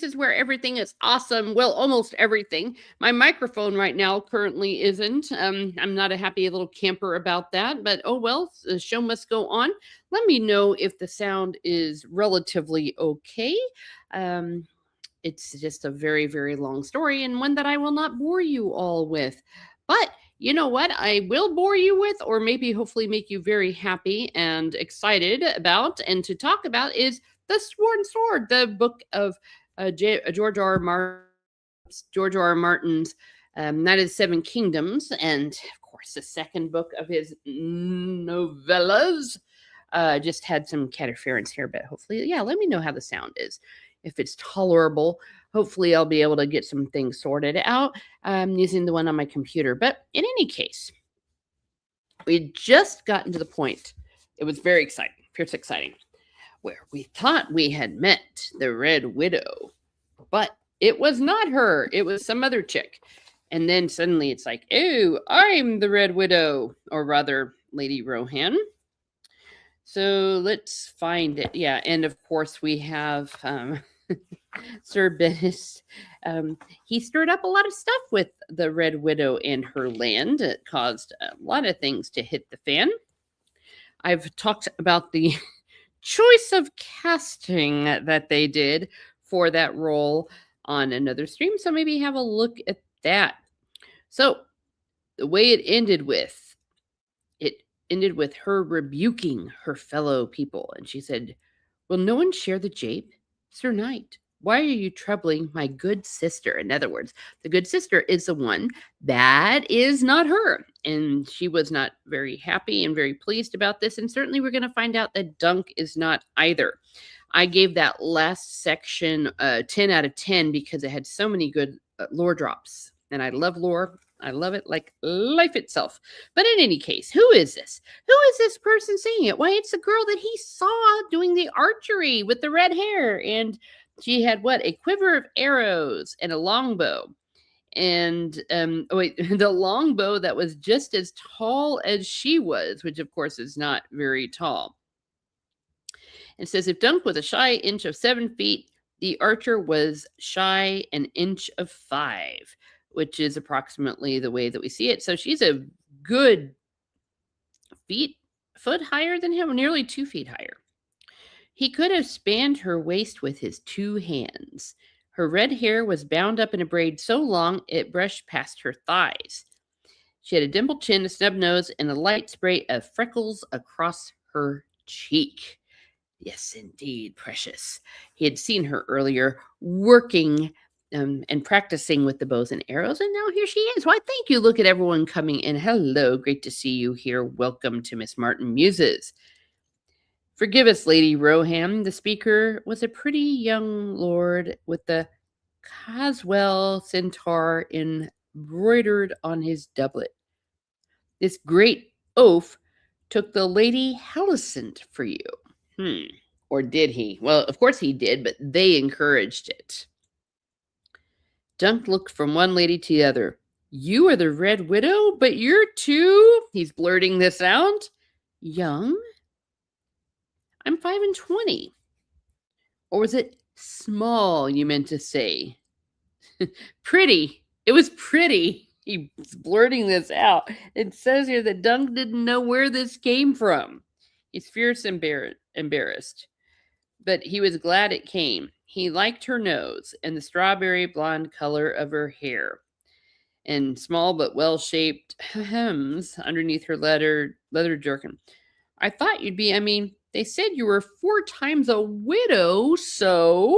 places where everything is awesome. Well, almost everything. My microphone right now currently isn't. I'm not a happy little camper about that, but oh well, the show must go on. Let me know if the sound is relatively okay. Um, it's just a very, very long story and one that I will not bore you all with. But you know what? I will bore you with, or maybe hopefully make you very happy and excited about and to talk about is The Sworn Sword, the book of George R. R. Martin's That is Seven Kingdoms, and of course, the second book of his novellas. Just had some cat interference here, but hopefully, yeah, let me know how the sound is. If it's tolerable, hopefully I'll be able to get some things sorted out using the one on my computer. But in any case, we had just gotten to the point. It was very exciting, fierce exciting, where we thought we had met the Red Widow, but it was not her. It was some other chick. And then suddenly it's like, oh, I'm the Red Widow, or rather, Lady Rohan. So let's find it. Yeah, and of course we have Sir Bennis. He stirred up a lot of stuff with the Red Widow and her land. It caused a lot of things to hit the fan. I've talked about the choice of casting that they did for that role on another stream, so maybe have a look at that. So the way it ended with her rebuking her fellow people, and she said, "Will no one share the jape? Sir Knight, why are you troubling my good sister?" In other words, the good sister is the one that is not her. And she was not very happy and very pleased about this. And certainly we're going to find out that Dunk is not either. I gave that last section 10 out of 10 because it had so many good lore drops. And I love lore. I love it like life itself. But in any case, who is this? Who is this person saying it? Why, it's the girl that he saw doing the archery with the red hair. And she had what? A quiver of arrows and a longbow. And the longbow that was just as tall as she was, which of course is not very tall. It says, if Dunk was a shy inch of 7 feet, the archer was shy an inch of 5, which is approximately the way that we see it. So she's a good foot higher than him, nearly 2 feet higher. He could have spanned her waist with his 2 hands. Her red hair was bound up in a braid so long it brushed past her thighs. She had a dimpled chin, a snub nose, and a light spray of freckles across her cheek. Yes, indeed, precious. He had seen her earlier working and practicing with the bows and arrows, and now here she is. Why, thank you. Look at everyone coming in. Hello, great to see you here. Welcome to Miss Martin Muses. Forgive us, Lady Rohan. The speaker was a pretty young lord with the Caswell centaur embroidered on his doublet. This great oaf took the Lady Halicent for you. Or did he? Well, of course he did, but they encouraged it. Dunk looked from one lady to the other. You are the Red Widow, but you're too, he's blurting this out, young? I'm 5 and 20. Or was it small you meant to say? Pretty. It was pretty. He's blurting this out. It says here that Dunk didn't know where this came from. He's fierce embarrassed. But he was glad it came. He liked her nose and the strawberry blonde color of her hair, and small but well-shaped hems underneath her leather jerkin. I thought you'd be, they said you were 4 times a widow, so...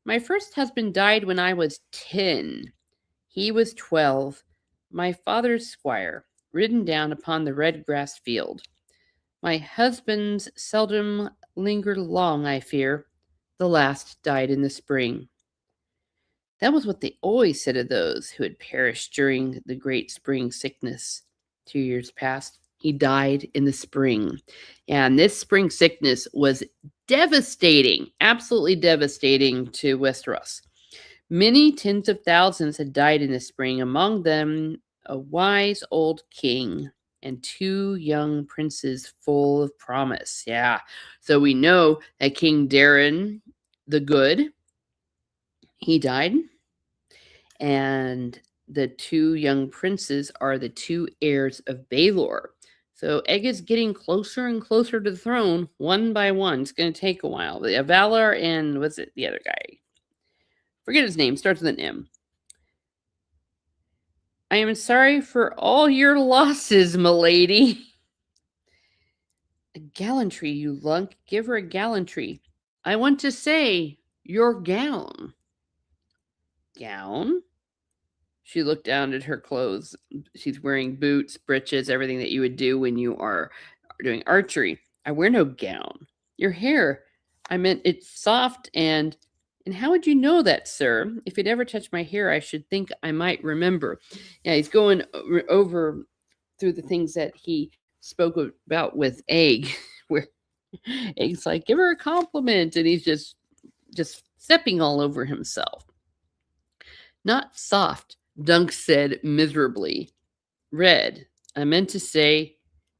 My first husband died when I was 10. He was 12. My father's squire, ridden down upon the red grass field. My husbands seldom lingered long, I fear. The last died in the spring. That was what they always said of those who had perished during the great spring sickness 2 years past. He died in the spring. And this spring sickness was devastating, absolutely devastating to Westeros. Many tens of thousands had died in the spring, among them a wise old king and 2 young princes full of promise. Yeah. So we know that King Darren the Good He died, and the two young princes are the two heirs of Baelor. So Egg is getting closer and closer to the throne, one by one. It's going to take a while. The Valar and what's it? The other guy, forget his name. Starts with an M. I am sorry for all your losses, milady. A gallantry, you lunk. Give her a gallantry. I want to say your gown. Gown? She looked down at her clothes. She's wearing boots, breeches, everything that you would do when you are doing archery. I wear no gown. Your hair, I meant it's soft and how would you know that, sir? If you'd ever touched my hair, I should think I might remember. Yeah, he's going over through the things that he spoke about with Egg, where Egg's like, give her a compliment, and he's just stepping all over himself. Not soft, Dunk said miserably. Red. I meant to say,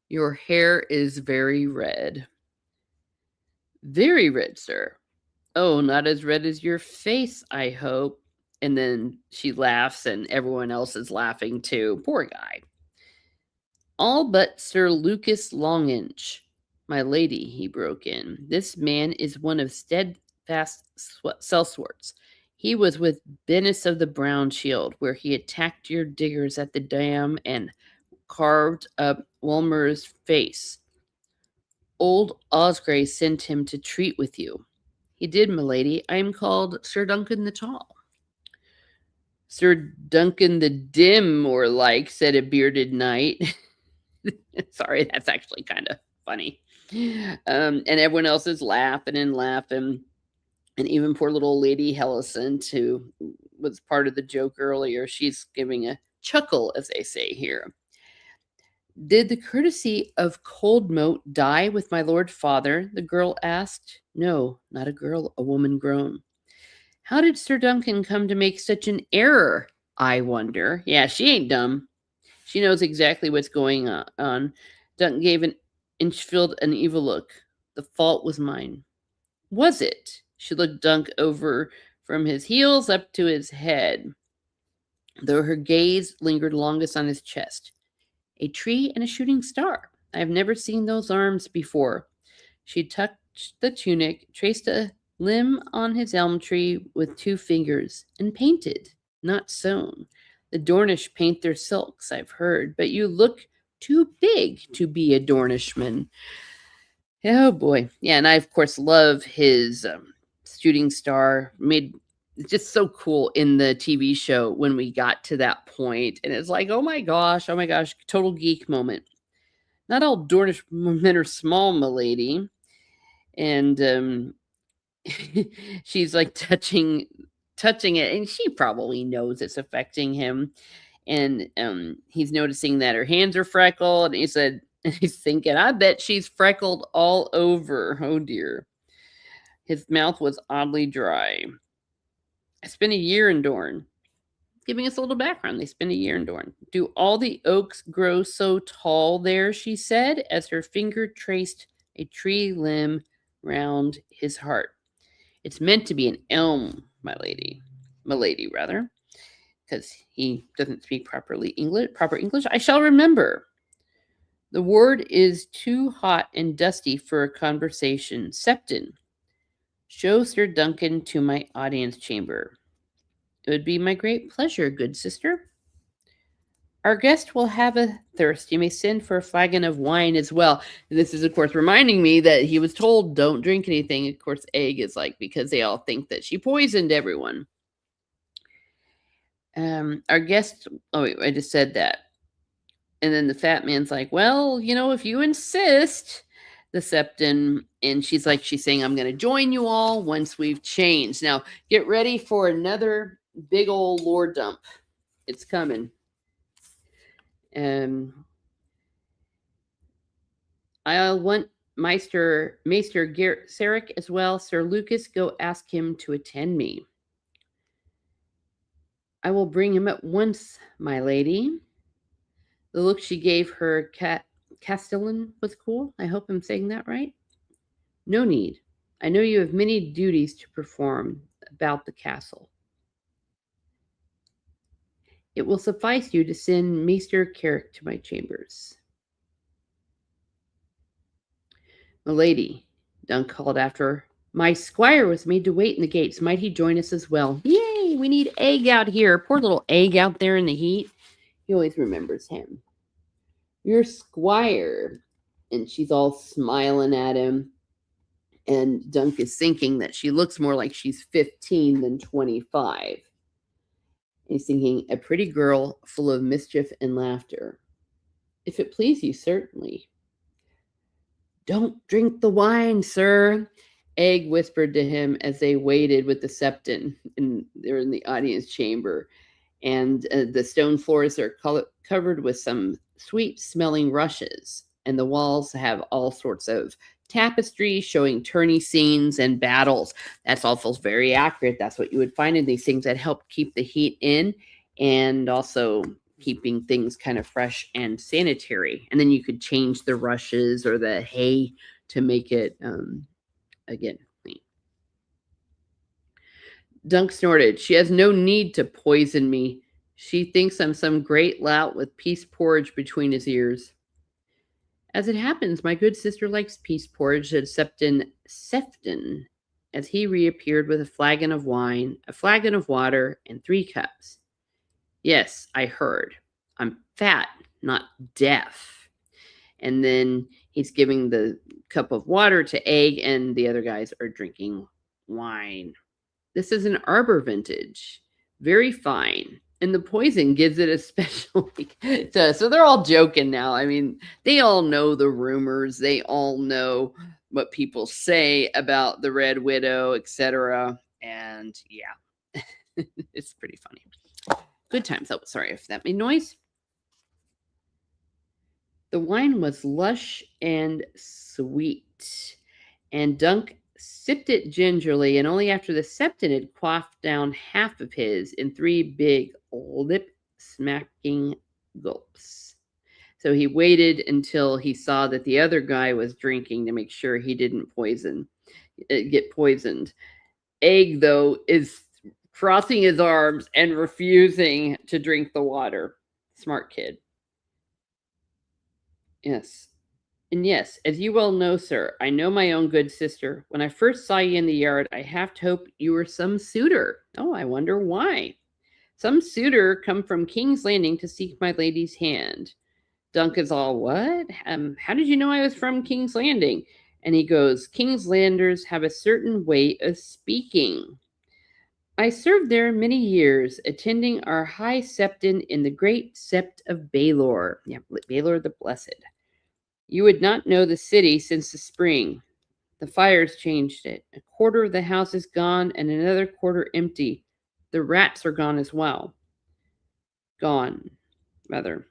your hair is very red. Very red, sir. Oh, not as red as your face, I hope. And then she laughs, and everyone else is laughing too. Poor guy. All but Sir Lucas Longinch. My lady, he broke in. This man is one of steadfast sellswords. He was with Bennis of the Brown Shield, where he attacked your diggers at the dam and carved up Wolmer's face. Old Osgrey sent him to treat with you. He did, milady. I am called Sir Duncan the Tall. Sir Duncan the Dim, more like, said a bearded knight. Sorry, that's actually kind of funny. And everyone else is laughing and laughing. And even poor little Lady Hellicent, who was part of the joke earlier, she's giving a chuckle, as they say here. Did the courtesy of Coldmoat die with my lord father? The girl asked. No, not a girl, a woman grown. How did Sir Duncan come to make such an error, I wonder? Yeah, she ain't dumb. She knows exactly what's going on. Duncan gave Inchfield an evil look. The fault was mine. Was it? She looked Dunk over from his heels up to his head, though her gaze lingered longest on his chest. A tree and a shooting star. I have never seen those arms before. She touched the tunic, traced a limb on his elm tree with 2 fingers, and painted, not sewn. The Dornish paint their silks, I've heard, but you look too big to be a Dornishman. Oh boy. Yeah, and I, of course, love his shooting star. Made just so cool in the TV show when we got to that point. And it's like, oh my gosh, total geek moment. Not all Dornish men are small, milady. And she's like touching it, and she probably knows it's affecting him. And he's noticing that her hands are freckled, and he said, he's thinking, I bet she's freckled all over. Oh dear. His mouth was oddly dry. I spent a year in Dorne. Giving us a little background, they spent a year in Dorne. Do all the oaks grow so tall there, she said, as her finger traced a tree limb round his heart. It's meant to be an elm, my lady, rather, because he doesn't speak proper English. I shall remember. The word is too hot and dusty for a conversation. Septon, show Sir Duncan to my audience chamber. It would be my great pleasure, good sister. Our guest will have a thirst. You may send for a flagon of wine as well. And this is, of course, reminding me that he was told don't drink anything. Of course, Egg is like, because they all think that she poisoned everyone. Our guest, oh, wait, I just said that. And then the fat man's like, well, if you insist, the Septon. And she's saying, I'm going to join you all once we've changed. Now, get ready for another big old lore dump. It's coming. I'll want Maester Sarek as well. Sir Lucas, go ask him to attend me. I will bring him at once, my lady. The look she gave her Castellan was cool. I hope I'm saying that right. No need. I know you have many duties to perform about the castle. It will suffice you to send Maester Carrick to my chambers. Milady, Dunk called after her. My squire was made to wait in the gates. Might he join us as well? Yay, we need Egg out here. Poor little Egg out there in the heat. He always remembers him. Your squire. And she's all smiling at him. And Dunk is thinking that she looks more like she's 15 than 25. He's thinking, a pretty girl full of mischief and laughter. If it please you, certainly. Don't drink the wine, sir, Egg whispered to him as they waited with the septon. And they're in the audience chamber. And the stone floors are covered with some sweet-smelling rushes. And the walls have all sorts of tapestry showing tourney scenes and battles. That's all feels very accurate. That's what you would find in these things that help keep the heat in and also keeping things kind of fresh and sanitary. And then you could change the rushes or the hay to make it, again, clean. Dunk snorted. She has no need to poison me. She thinks I'm some great lout with peace porridge between his ears. As it happens, my good sister likes peace porridge, said Sefton, as he reappeared with a flagon of wine, a flagon of water, and 3 cups. Yes, I heard. I'm fat, not deaf. And then he's giving the cup of water to Egg, and the other guys are drinking wine. This is an arbor vintage, very fine. And the poison gives it a special. So they're all joking now. I mean, they all know the rumors. They all know what people say about the Red Widow, etc. And yeah, it's pretty funny. Good times. Oh, sorry if that made noise. The wine was lush and sweet, and Dunk sipped it gingerly, and only after the septon had quaffed down half of his in 3 big lip-smacking gulps. So he waited until he saw that the other guy was drinking to make sure he didn't get poisoned. Egg, though, is crossing his arms and refusing to drink the water. Smart kid. Yes. And yes, as you well know, sir, I know my own good sister. When I first saw you in the yard, I half hoped you were some suitor. Oh, I wonder why. Some suitor come from King's Landing to seek my lady's hand. Dunk is all, what? How did you know I was from King's Landing? And he goes, King's Landers have a certain way of speaking. I served there many years, attending our high septon in the great sept of Baelor. Yeah, Baelor the Blessed. You would not know the city since the spring. The fires changed it. A quarter of the house is gone and another quarter empty. The rats are gone as well. Gone, rather.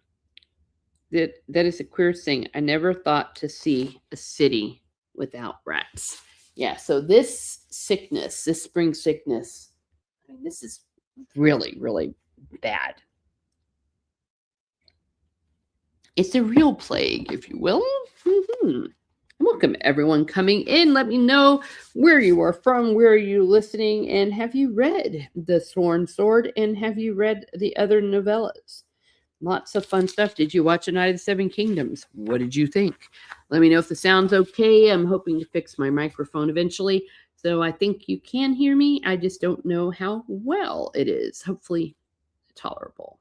That is the queerest thing. I never thought to see a city without rats. Yeah, so this sickness, this spring sickness, I mean, this is really, really bad. It's a real plague, if you will. Mm-hmm. Welcome, everyone coming in. Let me know where you are from, where are you listening, and have you read The Sworn Sword, and have you read the other novellas? Lots of fun stuff. Did you watch A Night of the Seven Kingdoms? What did you think? Let me know if the sound's okay. I'm hoping to fix my microphone eventually, so I think you can hear me. I just don't know how well it is. Hopefully tolerable.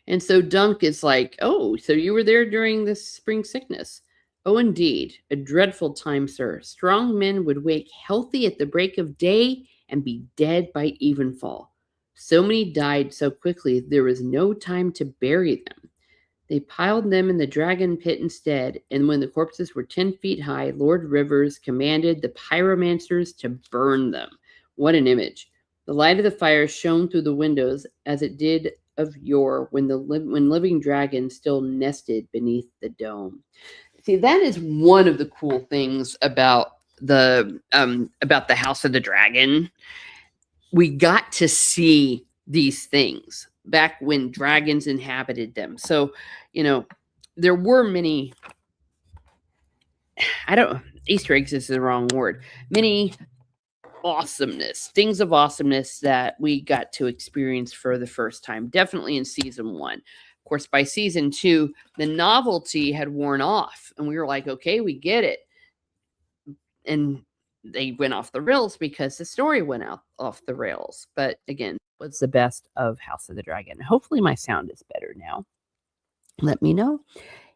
And so Dunk is like, oh, so you were there during this spring sickness. Oh, indeed, a dreadful time, sir. Strong men would wake healthy at the break of day and be dead by evenfall. So many died so quickly there was no time to bury them. They piled them in the dragon pit instead, and when the corpses were 10 feet high, Lord Rivers commanded the pyromancers to burn them. What an image. The light of the fire shone through the windows as it did of yore when living dragons still nested beneath the dome. See, that is one of the cool things about the House of the Dragon. We got to see these things back when dragons inhabited them. So, there were many, Easter eggs is the wrong word. Many awesomeness, things of awesomeness that we got to experience for the first time, definitely in season one. Of course, by season two, the novelty had worn off, and we were like, okay, we get it. And they went off the rails because the story went off the rails. But again, was the best of House of the Dragon. Hopefully, my sound is better now. Let me know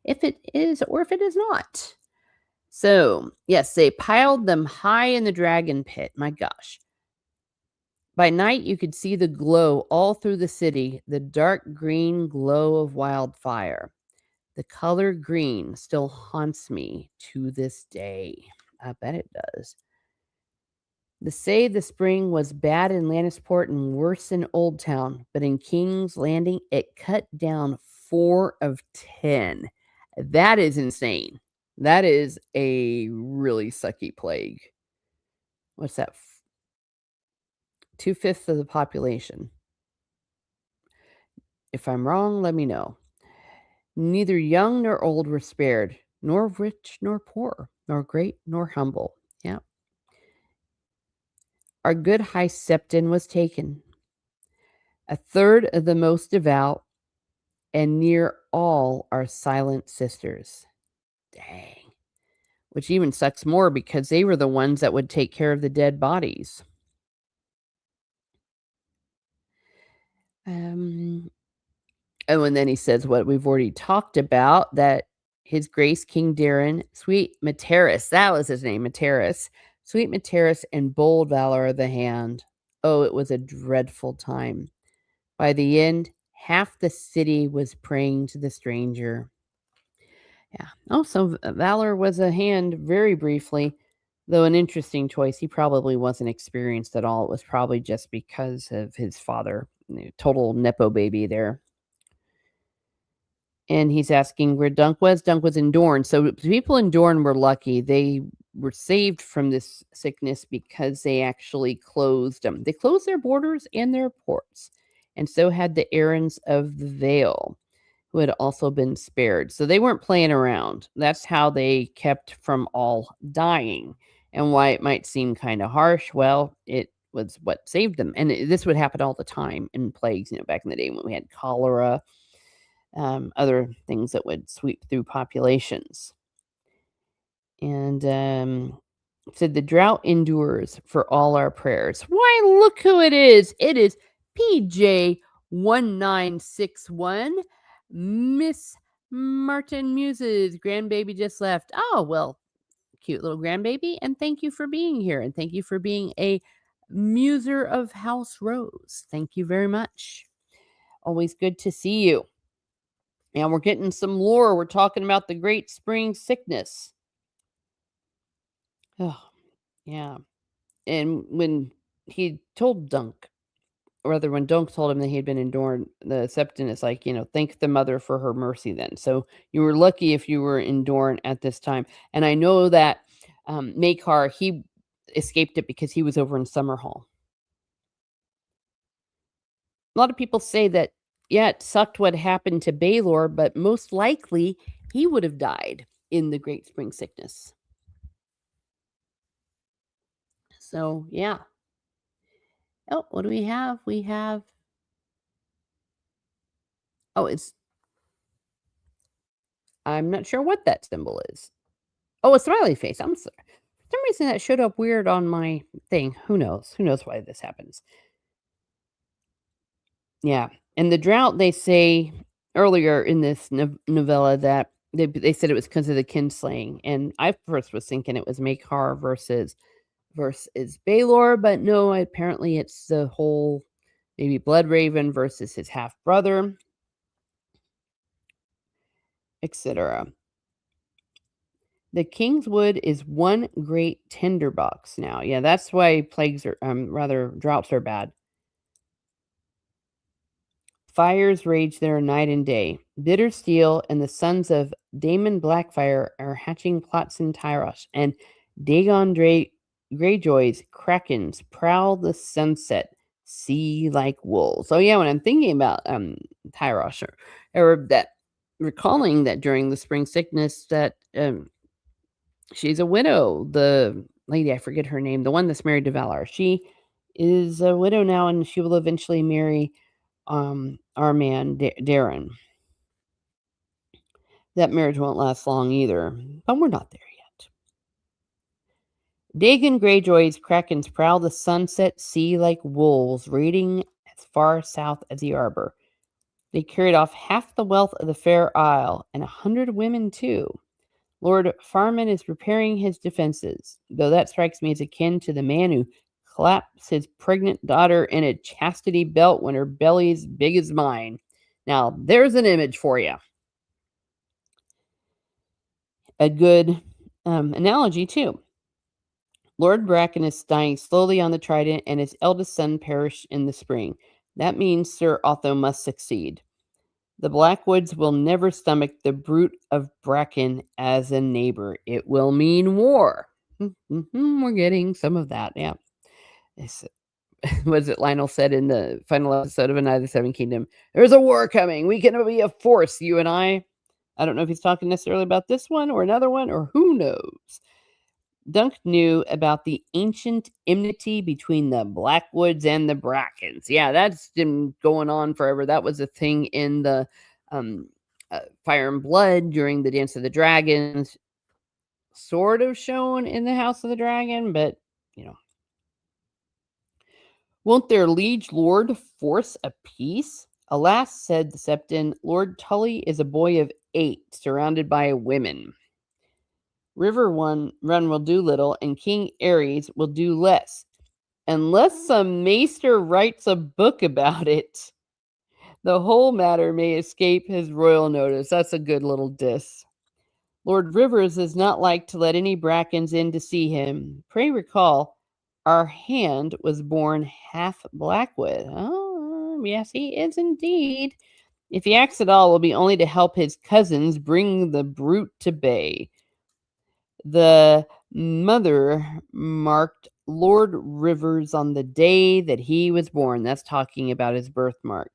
if it is or if it is not. So, yes, they piled them high in the dragon pit. My gosh. By night, you could see the glow all through the city, the dark green glow of wildfire. The color green still haunts me to this day. I bet it does. They say the spring was bad in Lannisport and worse in Old Town, but in King's Landing, it cut down 4 of 10. That is insane. That is a really sucky plague. What's that? 2/5 of the population. If I'm wrong, let me know. Neither young nor old were spared, nor rich nor poor, nor great nor humble. Yeah. Our good High Septon was taken, a third of the most devout, and near all our silent sisters. Dang. Which even sucks more because they were the ones that would take care of the dead bodies. Oh, and then he says what we've already talked about, that His Grace King Darren, Sweet Materis, that was his name, Materis, Sweet Materis, and bold Valor of the Hand. Oh, it was a dreadful time. By the end, half the city was praying to the stranger. Yeah. Also, Valor was a hand very briefly, though an interesting choice. He probably wasn't experienced at all. It was probably just because of his father. Total Nepo baby there. And he's asking where Dunk was. Dunk was in Dorne. So people in Dorne were lucky. They were saved from this sickness because they actually closed them. They closed their borders and their ports. And so had the Arryns of the Vale, who had also been spared. So they weren't playing around. That's how they kept from all dying. And why it might seem kind of harsh, well, it was what saved them. And this would happen all the time in plagues, back in the day when we had cholera, other things that would sweep through populations. And said the drought endures for all our prayers. Why, look who it is. It is PJ1961. Miss Martin Muses, grandbaby just left. Oh, well, cute little grandbaby. And thank you for being here. And thank you for being a muser of House Rose. Thank you very much. Always good to see you. And we're getting some lore. We're talking about the Great Spring Sickness. Oh, yeah. And when he told Dunk, or rather when Dunk told him that he had been in Dorne, the Septon is like, thank the mother for her mercy then. So you were lucky if you were in Dorne at this time. And I know that Maekar, he escaped it because he was over in Summerhall. A lot of people say that, yeah, it sucked what happened to Baelor, but most likely he would have died in the Great Spring Sickness. So, yeah. Oh, what do we have? We have. Oh, I'm not sure what that symbol is. Oh, a smiley face. I'm sorry. For some reason that showed up weird on my thing. Who knows? Who knows why this happens? Yeah. And the drought, they say earlier in this novella that they said it was because of the kinslaying. And I first was thinking it was Maekar versus Baelor, but no, apparently it's the whole maybe Bloodraven versus his half brother, etc. The Kingswood is one great tinderbox now. Yeah, that's why plagues are rather droughts are bad. Fires rage there night and day. Bitter Steel and the sons of Daemon Blackfire are hatching plots in Tyrosh, and Dagon Greyjoy's krakens prowl the sunset sea like wolves. So yeah, when I'm thinking about Tyrosh, or that recalling that during the spring sickness that she's a widow. The lady, I forget her name, the one that's married to Valar. She is a widow now, and she will eventually marry our man Darren. That marriage won't last long either, but we're not there yet. Dagon Greyjoy's Krakens prowl the sunset sea like wolves, raiding as far south as the Arbor. They carried off half the wealth of the Fair Isle, and 100 women too. Lord Farman is repairing his defenses, though that strikes me as akin to the man who claps his pregnant daughter in a chastity belt when her belly's big as mine. Now, there's an image for you. A good analogy, too. Lord Bracken is dying slowly on the Trident, and his eldest son perished in the spring. That means Sir Otho must succeed. The Blackwoods will never stomach the brute of Bracken as a neighbor. It will mean war. We're getting some of that, yeah. Was it Lionel said in the final episode of A Night of the Seven Kingdom? There's a war coming. We can be a force, you and I. I don't know if he's talking necessarily about this one or another one, or who knows. Dunk knew about the ancient enmity between the Blackwoods and the Brackens. Yeah, that's been going on forever. That was a thing in the Fire and Blood during the Dance of the Dragons. Sort of shown in the House of the Dragon, but, you know. Won't their liege lord force a peace? Alas, said the Septon, Lord Tully is a boy of 8, surrounded by women. River Run will do little, and King Ares will do less, unless some maester writes a book about it. The whole matter may escape his royal notice. That's a good little diss. Lord Rivers is not like to let any Brackens in to see him. Pray recall, our hand was born half Blackwood. Oh, yes, he is indeed. If he acts at all, it will be only to help his cousins bring the brute to bay. The mother marked Lord Rivers on the day that he was born. That's talking about his birthmark.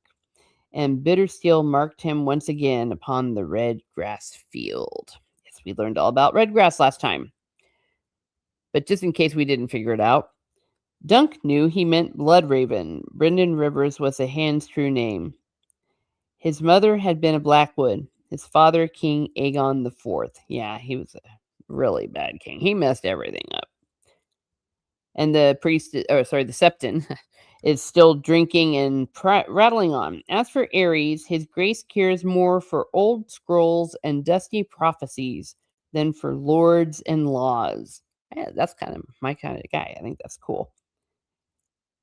And Bittersteel marked him once again upon the red grass field. Yes, we learned all about red grass last time. But just in case we didn't figure it out, Dunk knew he meant Bloodraven. Brendan Rivers was a hand's true name. His mother had been a Blackwood. His father, King Aegon IV. Yeah, he was a really bad king. He messed everything up. And the the Septon is still drinking and rattling on. As for Ares, his grace cares more for old scrolls and dusty prophecies than for lords and laws. Yeah, that's kind of my kind of guy. I think that's cool.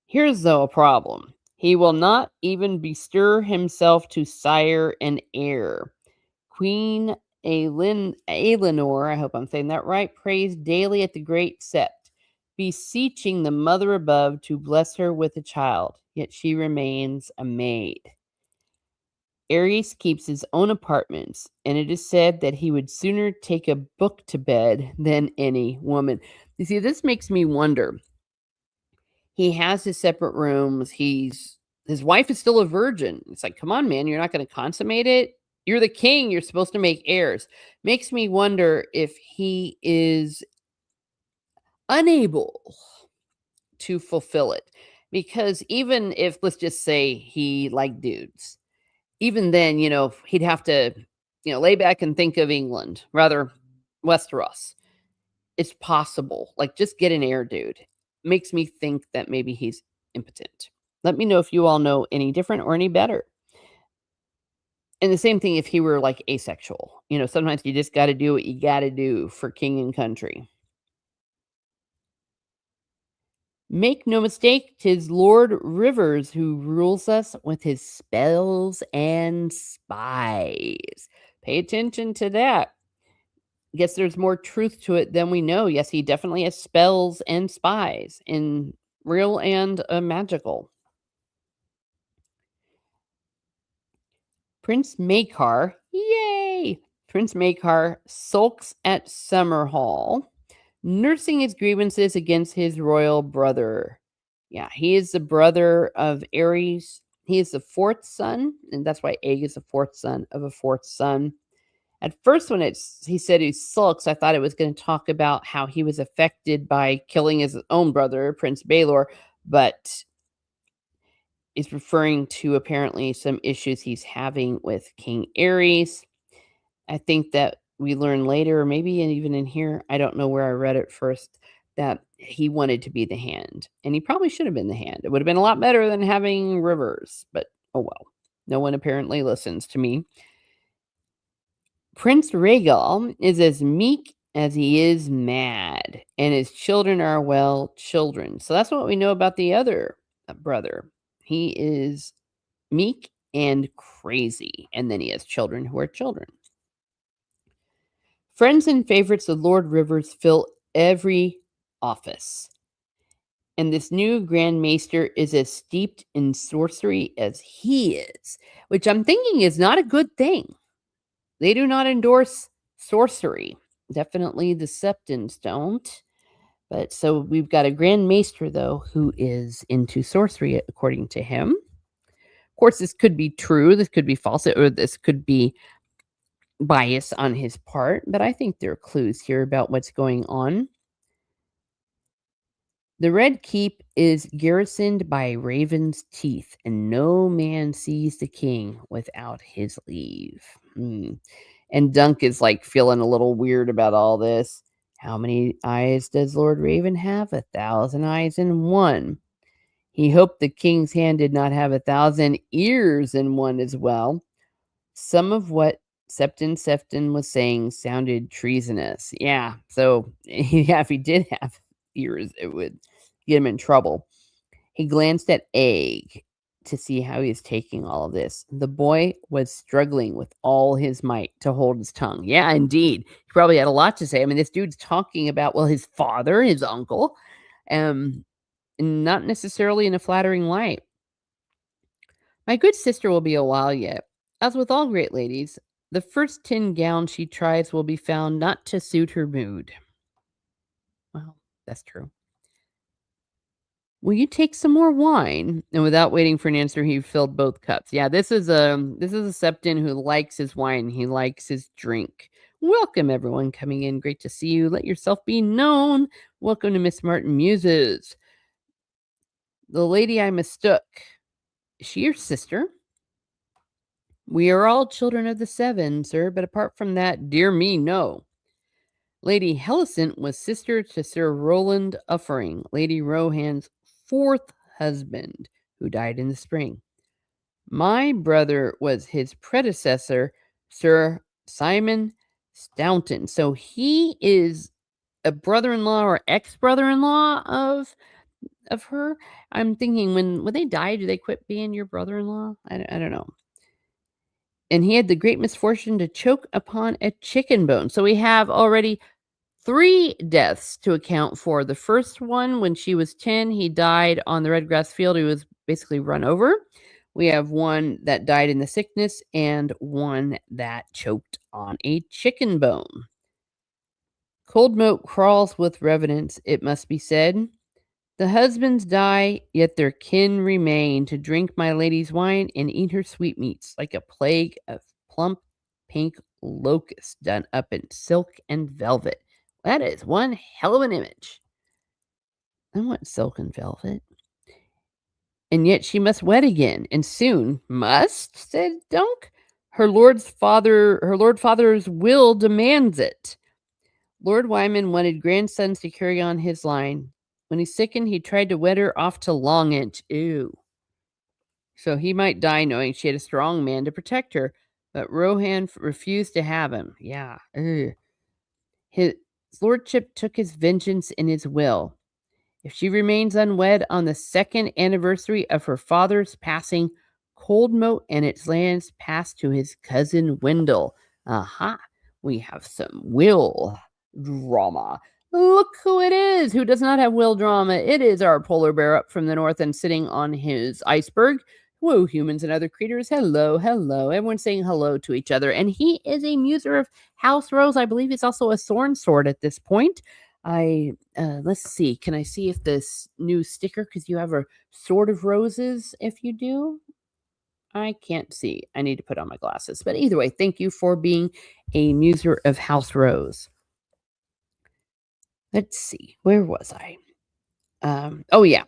Here's, though, a problem. He will not even bestir himself to sire an heir. Queen Aelinor, I hope I'm saying that right, prays daily at the great sept, beseeching the mother above to bless her with a child, yet she remains a maid. Ares keeps his own apartments, and it is said that he would sooner take a book to bed than any woman. You see, this makes me wonder. He has his separate rooms. His wife is still a virgin. It's like, come on, man, you're not going to consummate it? You're the king. You're supposed to make heirs. Makes me wonder if he is unable to fulfill it. Because even if, let's just say, he liked dudes, even then, he'd have to, lay back and think of England, rather Westeros. It's possible. Like, just get an heir, dude. Makes me think that maybe he's impotent. Let me know if you all know any different or any better. And the same thing if he were like asexual. Sometimes you just got to do what you got to do for king and country. Make no mistake, 'tis Lord Rivers who rules us with his spells and spies. Pay attention to that. Guess there's more truth to it than we know. Yes, he definitely has spells and spies, in real and magical. Prince Maekar, yay! Prince Maekar sulks at Summerhall, nursing his grievances against his royal brother. Yeah, he is the brother of Ares. He is the fourth son, and that's why Aeg is the fourth son of a fourth son. At first, when he said he sulks, I thought it was going to talk about how he was affected by killing his own brother, Prince Baelor, but is referring to apparently some issues he's having with King Ares. I think that we learn later, or maybe even in here, I don't know where I read it first, that he wanted to be the hand. And he probably should have been the hand. It would have been a lot better than having Rivers, but oh well. No one apparently listens to me. Prince Rhaegal is as meek as he is mad, and his children are, well, children. So that's what we know about the other brother. He is meek and crazy, and then he has children who are children. Friends and favorites of Lord Rivers fill every office, and this new Grand Maester is as steeped in sorcery as he is, which I'm thinking is not a good thing. They do not endorse sorcery. Definitely the Septons don't. But so we've got a Grand Maester, though, who is into sorcery, according to him. Of course, this could be true. This could be false, or this could be bias on his part. But I think there are clues here about what's going on. The Red Keep is garrisoned by ravens' teeth, and no man sees the king without his leave. And Dunk is like feeling a little weird about all this. How many eyes does Lord Raven have? 1,000 eyes in one. He hoped the king's hand did not have 1,000 ears in one as well. Some of what Sefton was saying sounded treasonous. Yeah, so yeah, if he did have ears, it would get him in trouble. He glanced at Egg to see how he was taking all of this. The boy was struggling with all his might to hold his tongue. Yeah, indeed. He probably had a lot to say. I mean, this dude's talking about, well, his father, his uncle, and not necessarily in a flattering light. My good sister will be a while yet. As with all great ladies, the first tin gown she tries will be found not to suit her mood. Well, that's true. Will you take some more wine? And without waiting for an answer, he filled both cups. Yeah, this is a Septon who likes his wine. He likes his drink. Welcome, everyone coming in. Great to see you. Let yourself be known. Welcome to Miss Martin Muses. The lady I mistook. Is she your sister? We are all children of the seven, sir, but apart from that, dear me, no. Lady Helicent was sister to Sir Roland Uffering, Lady Rohan's fourth husband, who died in the spring. My brother was his predecessor, Sir Simon Staunton. So he is a brother-in-law or ex-brother-in-law of her. I'm thinking when they die, do they quit being your brother-in-law? I don't know. And he had the great misfortune to choke upon a chicken bone. So we have already 3 deaths to account for. The first one, when she was 10, he died on the red grass field. He was basically run over. We have one that died in the sickness and one that choked on a chicken bone. Cold moat crawls with revenants, it must be said. The husbands die, yet their kin remain to drink my lady's wine and eat her sweetmeats like a plague of plump pink locusts done up in silk and velvet. That is one hell of an image. I want silk and velvet. And yet she must wed again, and soon. Must? Said Dunk. Her lord father's will demands it. Lord Wyman wanted grandsons to carry on his line. When he sickened, he tried to wed her off to Longinch. Ew. So he might die knowing she had a strong man to protect her, but Rohan refused to have him. Yeah. Ugh. His lordship took his vengeance in his will. If she remains unwed on the 2nd anniversary of her father's passing, Coldmoat and its lands pass to his cousin Wendell. Aha, we have some will drama. Look who it is who does not have will drama. It is our polar bear up from the north and sitting on his iceberg. Whoa, humans and other creatures. Hello, hello. Everyone's saying hello to each other. And he is a muser of House Rose. I believe he's also a Thorn Sword at this point. Let's see. Can I see if this new sticker, because you have a Sword of Roses if you do? I can't see. I need to put on my glasses. But either way, thank you for being a muser of House Rose. Let's see, where was I? Oh yeah.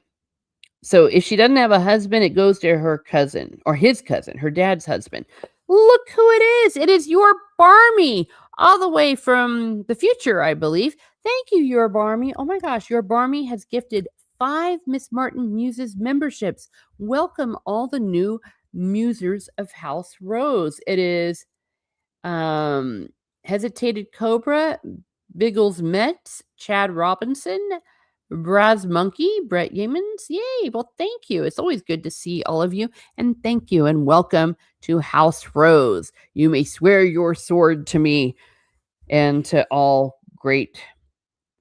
So if she doesn't have a husband, it goes to her cousin or his cousin, her dad's husband. Look who it is. It is your Barmy, all the way from the future, I believe. Thank you, your Barmy. Oh my gosh, your Barmy has gifted 5 Miss Martin Muses memberships. Welcome all the new musers of House Rose. It is Hesitated Cobra, Biggles Metz, Chad Robinson, Braz Monkey, Brett Yeamans. Yay. Well, thank you. It's always good to see all of you. And thank you and welcome to House Rose. You may swear your sword to me and to all great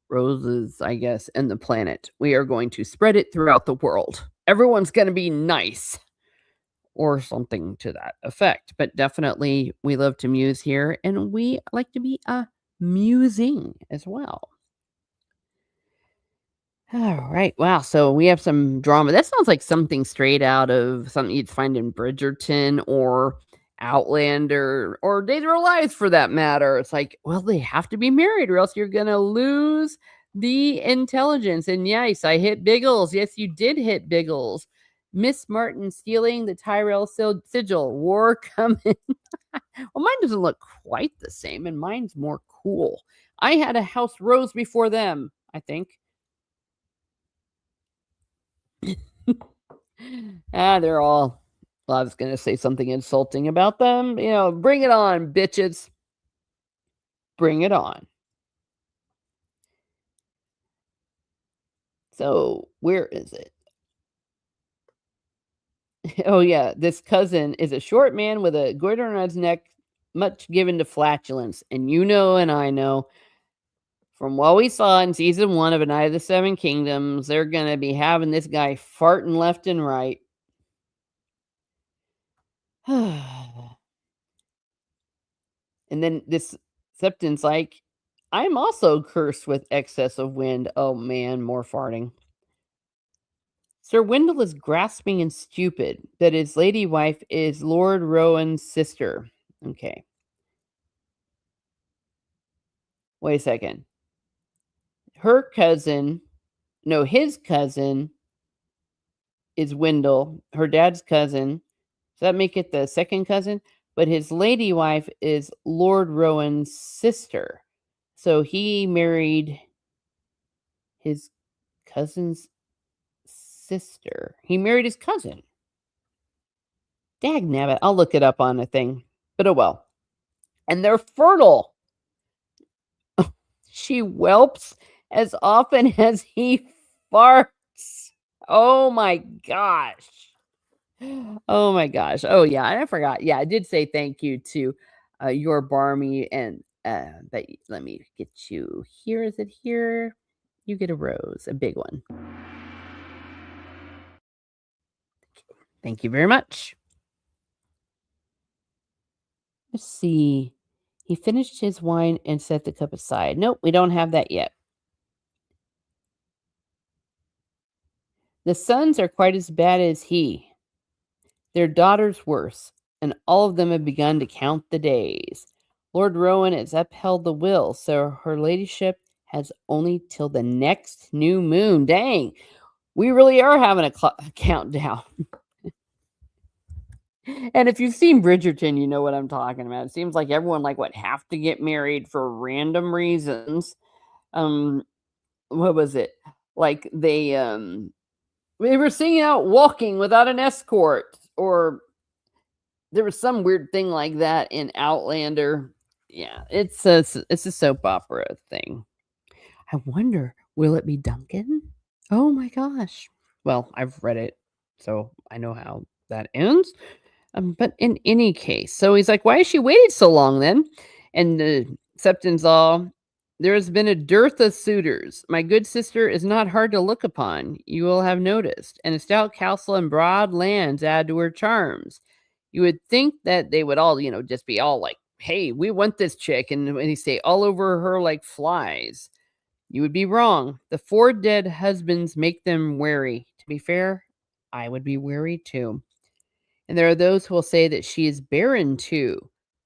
roses, I guess, and the planet. We are going to spread it throughout the world. Everyone's going to be nice or something to that effect. But definitely, we love to muse here and we like to be musing as well. All right. Wow. So we have some drama. That sounds like something straight out of something you'd find in Bridgerton or Outlander or Days of Our Lives for that matter. It's like, well, they have to be married or else you're going to lose the intelligence. And yes, I hit Biggles. Yes, you did hit Biggles. Miss Martin stealing the Tyrell sigil. War coming. Well, mine doesn't look quite the same, and mine's more cool. I had a House Rose before them, I think. They're all. Well, I was going to say something insulting about them. Bring it on, bitches. Bring it on. So, where is it? Oh, yeah. This cousin is a short man with a goiter on his neck, much given to flatulence. And you know, and I know from what we saw in season 1 of A Night of the Seven Kingdoms, they're going to be having this guy farting left and right. And then this Septon's like, I'm also cursed with excess of wind. Oh man, more farting. Sir Wendell is grasping and stupid, that his lady wife is Lord Rowan's sister. Okay. Wait a second. Her cousin, no, his cousin is Wendell, her dad's cousin. Does that make it the second cousin? But his lady wife is Lord Rowan's sister. So he married his cousin's sister. He married his cousin. Dagnabbit. I'll look it up on a thing. But oh well. And they're fertile. She whelps as often as he farts. Oh my gosh. Oh my gosh. Oh yeah, I forgot. Yeah, I did say thank you to your Barmy and but let me get you here. Is it here? You get a rose, a big one. Thank you very much. Let's see. He finished his wine and set the cup aside. Nope, we don't have that yet. The sons are quite as bad as he. Their daughters worse, and all of them have begun to count the days. Lord Rowan has upheld the will, so her ladyship has only till the next new moon. Dang, we really are having a countdown. And if you've seen Bridgerton, you know what I'm talking about. It seems like everyone have to get married for random reasons. What was it? Like they were singing out walking without an escort, or there was some weird thing like that in Outlander. Yeah, it's a soap opera thing. I wonder, will it be Duncan? Oh my gosh. Well, I've read it, so I know how that ends. But in any case, so he's like, why has she waited so long then? And Septon's all, there has been a dearth of suitors. My good sister is not hard to look upon, you will have noticed, and a stout castle and broad lands add to her charms. You would think that they would all, just be all like, hey, we want this chick, and they stay all over her like flies. You would be wrong. The 4 dead husbands make them wary. To be fair, I would be wary too. And there are those who will say that she is barren too.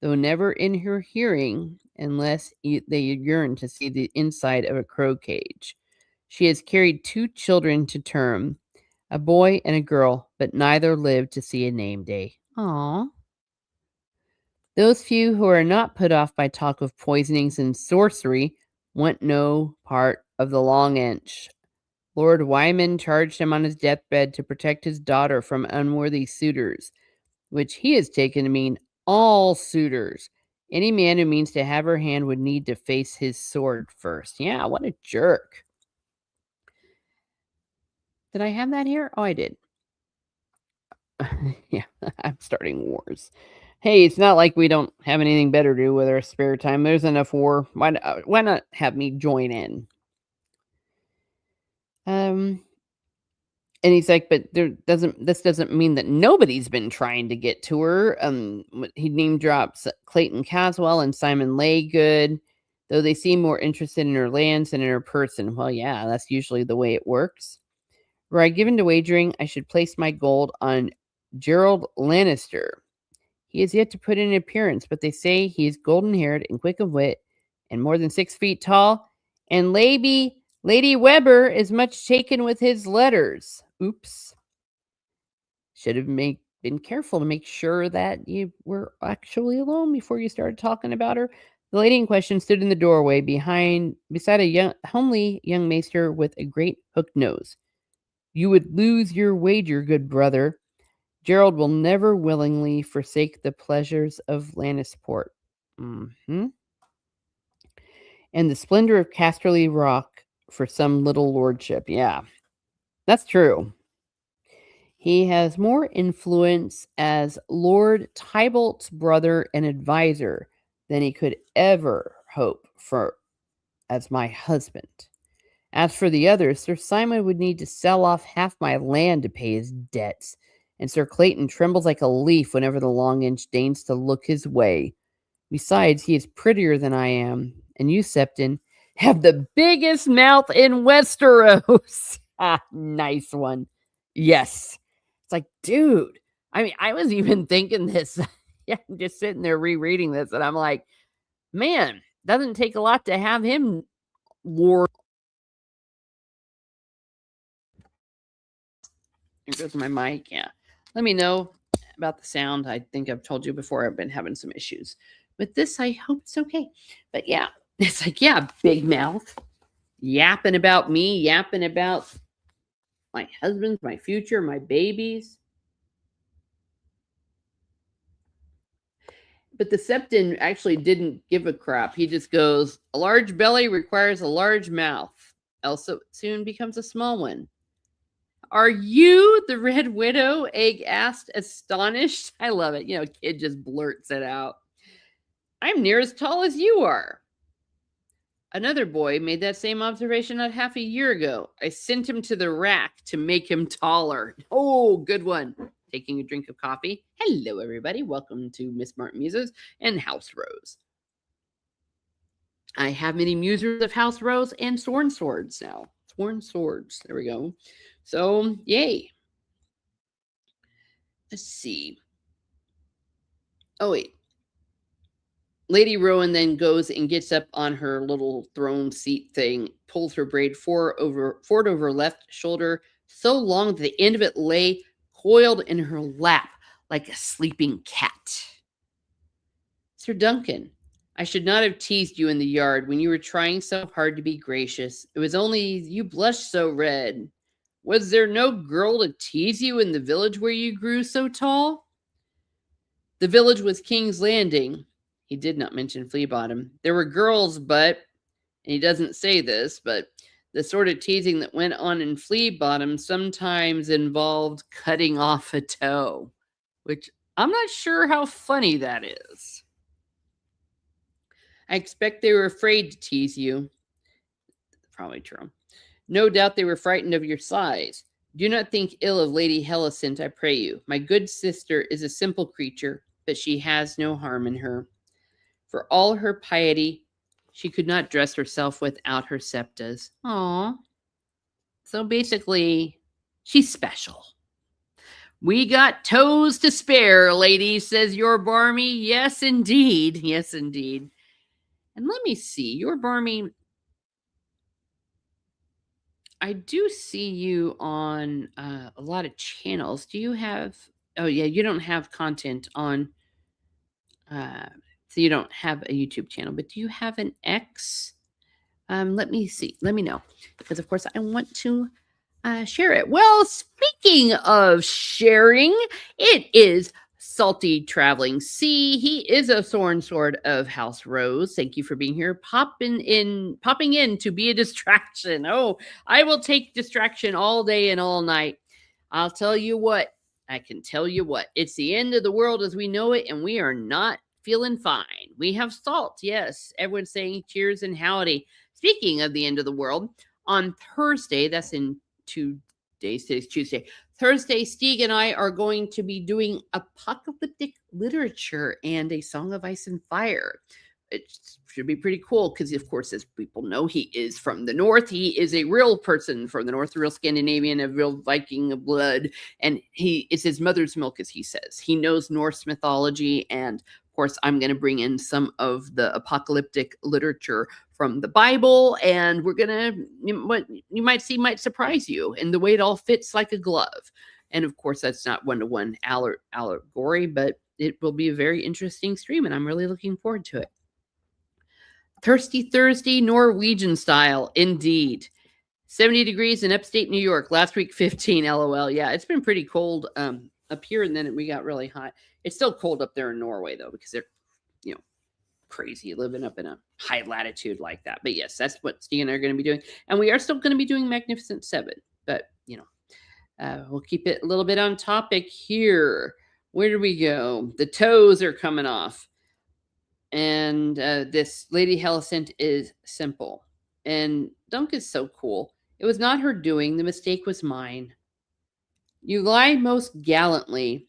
though never in her hearing unless they yearn to see the inside of a crow cage. She has carried 2 children to term, a boy and a girl, but neither lived to see a name day. Aww. Those few who are not put off by talk of poisonings and sorcery want no part of the long inch. Lord Wyman charged him on his deathbed to protect his daughter from unworthy suitors, which he has taken to mean all suitors. Any man who means to have her hand would need to face his sword first. Yeah, what a jerk. Did I have that here? Oh, I did. Yeah, I'm starting wars. Hey, it's not like we don't have anything better to do with our spare time. There's enough war. Why not have me join in? Um, and he's like, but this doesn't mean that nobody's been trying to get to her. He name drops Clayton Caswell and Simon Laygood, though they seem more interested in her lands than in her person. Well, yeah, that's usually the way it works. Were I given to wagering, I should place my gold on Gerald Lannister. He has yet to put in an appearance, but they say he is golden-haired and quick of wit and more than 6 feet tall, and Lady Weber is much taken with his letters. Oops. Should have been careful to make sure that you were actually alone before you started talking about her. The lady in question stood in the doorway beside a homely young maester with a great hooked nose. You would lose your wager, good brother. Gerald will never willingly forsake the pleasures of Lannisport. And the splendor of Casterly Rock for some little lordship. Yeah, that's true. He has more influence as Lord Tybalt's brother and advisor than he could ever hope for as my husband. As for the others, Sir Simon would need to sell off half my land to pay his debts, and Sir Clayton trembles like a leaf whenever the long inch deigns to look his way. Besides, he is prettier than I am, and you, Septon, have the biggest mouth in Westeros. Ah, nice one. Yes. It's like, dude, I mean, I was even thinking this. Yeah, I'm just sitting there rereading this, and I'm like, man, doesn't take a lot to have him lord. Here goes my mic. Yeah. Let me know about the sound. I think I've told you before I've been having some issues. With this, I hope it's okay. But yeah, it's like, yeah, big mouth, yapping about me, yapping about my husband, my future, my babies. But the Septon actually didn't give a crap. He just goes, a large belly requires a large mouth, else it soon becomes a small one. Are you the Red Widow? Egg asked, astonished. I love it. You know, kid just blurts it out. I'm near as tall as you are. Another boy made that same observation not half a year ago. I sent him to the rack to make him taller. Oh, good one. Taking a drink of coffee. Hello, everybody. Welcome to Miss Martin Muses and House Rose. I have many musers of House Rose and Sworn Swords now. Sworn Swords. There we go. So, yay. Let's see. Oh, wait. Lady Rowan then goes and gets up on her little throne seat thing, pulls her braid forward over her left shoulder so long that the end of it lay coiled in her lap like a sleeping cat. Sir Duncan, I should not have teased you in the yard when you were trying so hard to be gracious. It was only you blushed so red. Was there no girl to tease you in the village where you grew so tall? The village was King's Landing. He did not mention Flea Bottom. There were girls, but, and he doesn't say this, but the sort of teasing that went on in Flea Bottom sometimes involved cutting off a toe, which I'm not sure how funny that is. I expect they were afraid to tease you. Probably true. No doubt they were frightened of your size. Do not think ill of Lady Helicent, I pray you. My good sister is a simple creature, but she has no harm in her. For all her piety, she could not dress herself without her septas. Aww. So basically, she's special. We got toes to spare, lady, says your Barmy. Yes, indeed. Yes, indeed. And let me see, your Barmy, I do see you on a lot of channels. Do you have, oh, yeah, you don't have content on, uh, so you don't have a YouTube channel, but do you have an X? Let me see. Let me know. Because, of course, I want to share it. Well, speaking of sharing, it is Salty Traveling Sea. He is a Thorn Sword of House Rose. Thank you for being here. Popping in to be a distraction. Oh, I will take distraction all day and all night. I'll tell you what. I can tell you what. It's the end of the world as we know it, and we are not feeling fine. We have salt. Yes, everyone's saying cheers and howdy. Speaking of the end of the world, on Thursday, that's in 2 days, today's Tuesday. Thursday, Stieg and I are going to be doing apocalyptic literature and a Song of Ice and Fire. It should be pretty cool because, of course, as people know, he is from the North. He is a real person from the North, a real Scandinavian, a real Viking of blood. And it's his mother's milk, as he says. He knows Norse mythology. And, of course, I'm going to bring in some of the apocalyptic literature from the Bible, and we're gonna, what you might see might surprise you, and the way it all fits like a glove. And of course, that's not one-to-one allegory, but it will be a very interesting stream, and I'm really looking forward to it. Thirsty Thursday, Norwegian style, indeed. 70 degrees in upstate New York. Last week, 15. LOL. Yeah, it's been pretty cold up here, and then we got really hot. It's still cold up there in Norway though, because they're, crazy living up in a high latitude like that. But yes, that's what Steve and I are going to be doing. And we are still going to be doing Magnificent Seven. But, we'll keep it a little bit on topic here. Where do we go? The toes are coming off. And this Lady Helicent is simple. And Dunk is so cool. It was not her doing. The mistake was mine. You lie most gallantly.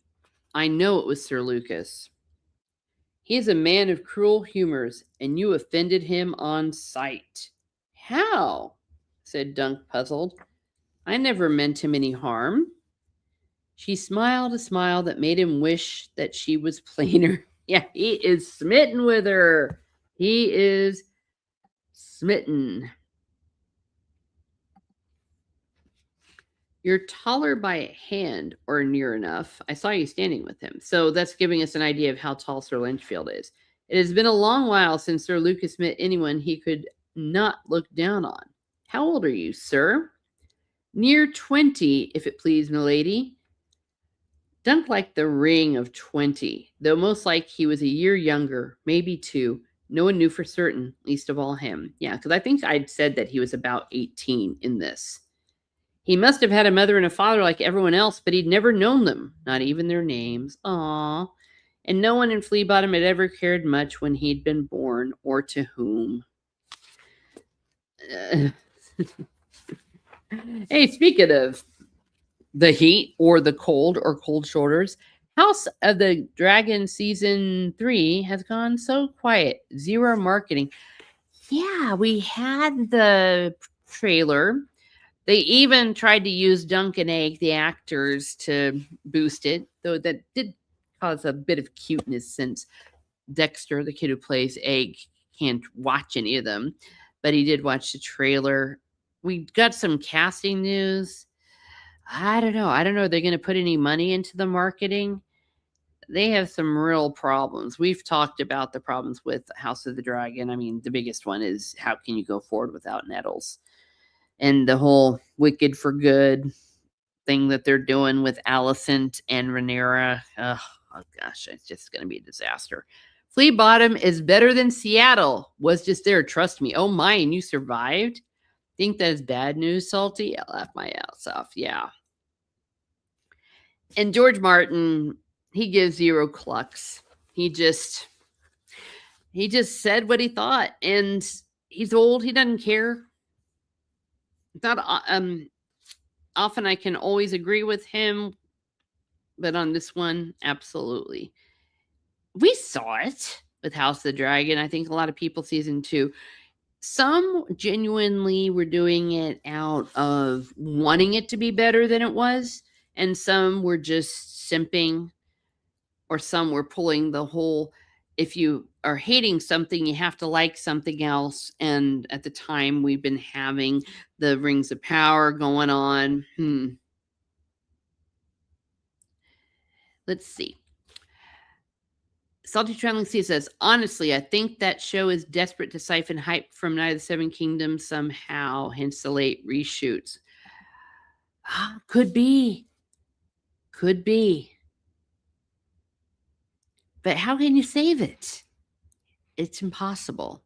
I know it was Sir Lucas. He is a man of cruel humors, and you offended him on sight. How? Said Dunk, puzzled. I never meant him any harm. She smiled a smile that made him wish that she was plainer. Yeah, he is smitten with her. He is smitten. You're taller by a hand or near enough. I saw you standing with him. So that's giving us an idea of how tall Sir Lynchfield is. It has been a long while since Sir Lucas met anyone he could not look down on. How old are you, sir? Near 20, if it please, milady. Dunk liked the ring of 20, though most like he was a year younger, maybe 2. No one knew for certain, least of all him. Yeah, because I think I'd said that he was about 18 in this. He must have had a mother and a father like everyone else, but he'd never known them, not even their names. Aww. And no one in Flea Bottom had ever cared much when he'd been born or to whom. Hey, speaking of the heat or the cold or cold shoulders, House of the Dragon Season 3 has gone so quiet. Zero marketing. Yeah, we had the trailer. They even tried to use Dunk and Egg, the actors, to boost it, though that did cause a bit of cuteness since Dexter, the kid who plays Egg, can't watch any of them. But he did watch the trailer. We got some casting news. I don't know. Are they going to put any money into the marketing? They have some real problems. We've talked about the problems with House of the Dragon. I mean, the biggest one is how can you go forward without Nettles? And the whole Wicked for Good thing that they're doing with Alicent and Rhaenyra. Oh gosh, it's just going to be a disaster. Flea Bottom is better than Seattle. Was just there, trust me. Oh my, and you survived? Think that is bad news, Salty? I laughed my ass off, yeah. And George Martin, he gives 0 clucks. He just said what he thought, and he's old. He doesn't care. Not often I can always agree with him, but on this one, absolutely. We saw it with House of the Dragon. I think a lot of people season 2. Some genuinely were doing it out of wanting it to be better than it was, and some were just simping, or some were pulling the whole, if you are hating something, you have to like something else. And at the time, we've been having the rings of power going on. Let's see. Salty Traveling Sea says, honestly, I think that show is desperate to siphon hype from Night of the Seven Kingdoms somehow, hence the late reshoots. Could be. Could be. But how can you save it? It's impossible.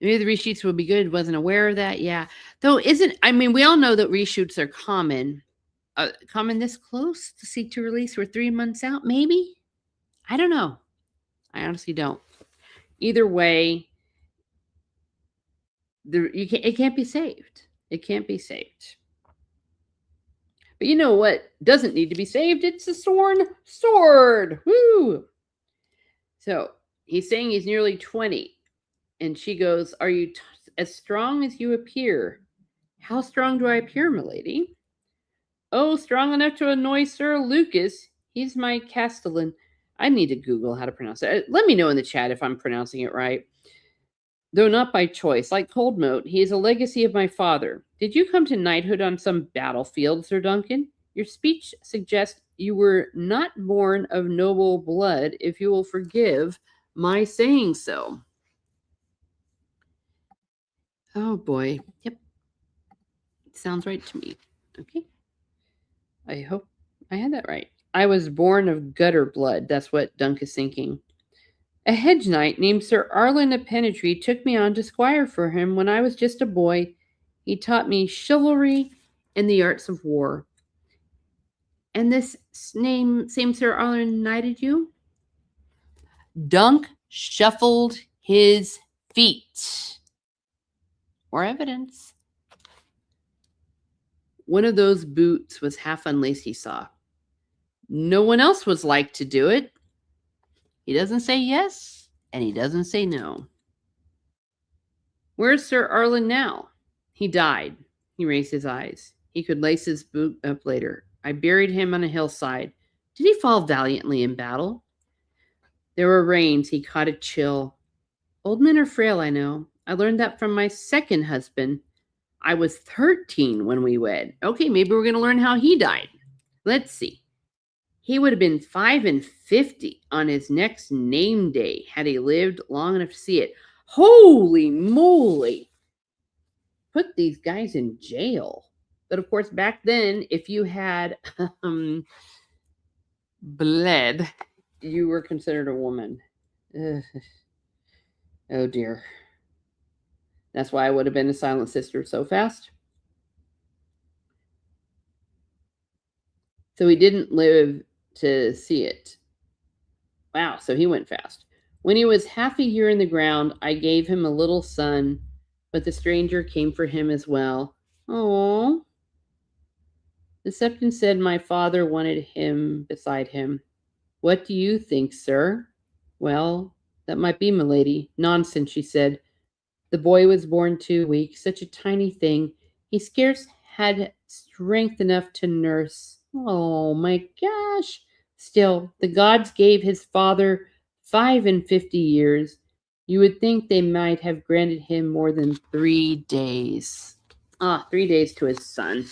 Maybe the reshoots would be good. Wasn't aware of that. Yeah. Though, we all know that reshoots are common. Common this close to C2 release? We're 3 months out, maybe? I don't know. I honestly don't. Either way, it can't be saved. It can't be saved. But you know what doesn't need to be saved? It's the sworn sword. Woo! So he's saying he's nearly 20. And she goes, are you as strong as you appear? How strong do I appear, milady? Oh, strong enough to annoy Sir Lucas. He's my castellan. I need to Google how to pronounce it. Let me know in the chat if I'm pronouncing it right. Though not by choice, like Coldmoat, he is a legacy of my father. Did you come to knighthood on some battlefield, Sir Duncan? Your speech suggests you were not born of noble blood, if you will forgive my saying so. Oh boy. Yep. Sounds right to me. Okay. I hope I had that right. I was born of gutter blood. That's what Dunk is thinking. A hedge knight named Sir Arlen of Penetry took me on to squire for him when I was just a boy. He taught me chivalry and the arts of war. And this same Sir Arlen knighted you? Dunk shuffled his feet. More evidence. One of those boots was half unlaced, he saw. No one else was like to do it. He doesn't say yes, and he doesn't say no. Where's Sir Arlen now? He died. He raised his eyes. He could lace his boot up later. I buried him on a hillside. Did he fall valiantly in battle? There were rains. He caught a chill. Old men are frail, I know. I learned that from my second husband. I was 13 when we wed. Okay, maybe we're going to learn how he died. Let's see. He would have been 55 on his next name day had he lived long enough to see it. Holy moly! Put these guys in jail. But of course, back then, if you had bled, you were considered a woman. Ugh. Oh dear. That's why I would have been a silent sister so fast. So he didn't live to see it. Wow, so he went fast. When he was half a year in the ground, I gave him a little son, but the stranger came for him as well. Oh. The septon said my father wanted him beside him. What do you think, sir? Well, that might be, milady. Nonsense, she said. The boy was born too weak, such a tiny thing. He scarce had strength enough to nurse. Oh, my gosh. Still, the gods gave his father 55 years. You would think they might have granted him more than 3 days. 3 days to his son.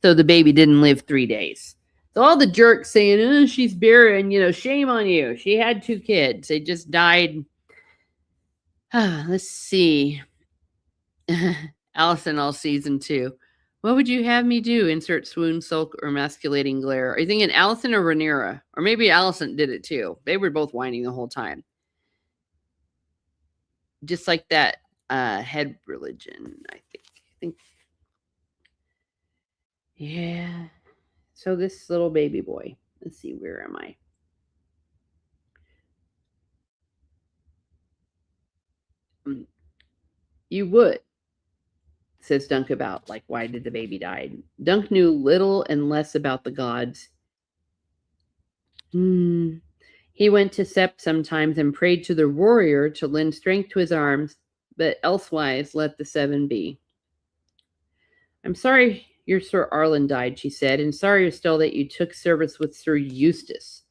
So the baby didn't live 3 days. So all the jerks saying, oh, she's barren, shame on you. She had 2 kids. They just died. Let's see. Allison all season 2. What would you have me do? Insert swoon, sulk, or emasculating glare. Are you thinking Allison or Rhaenyra? Or maybe Allison did it too. They were both whining the whole time. Just like that head religion, I think. Yeah. So this little baby boy. Let's see, where am I? You would, says Dunk about, like, why did the baby die? Dunk knew little and less about the gods. He went to Sept sometimes and prayed to the warrior to lend strength to his arms, but elsewise let the 7 be. I'm sorry Your Sir Arlen died, she said, and sorry still that you took service with Sir Eustace.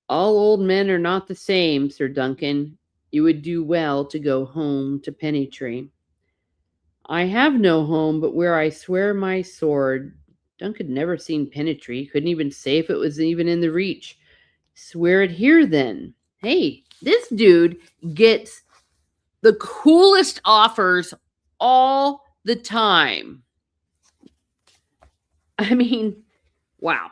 All old men are not the same, Sir Duncan. You would do well to go home to Pennytree. I have no home but where I swear my sword. Dunk had never seen Pennytree, couldn't even say if it was even in the reach. Swear it here then. Hey, this dude gets the coolest offers all the time. I mean, wow.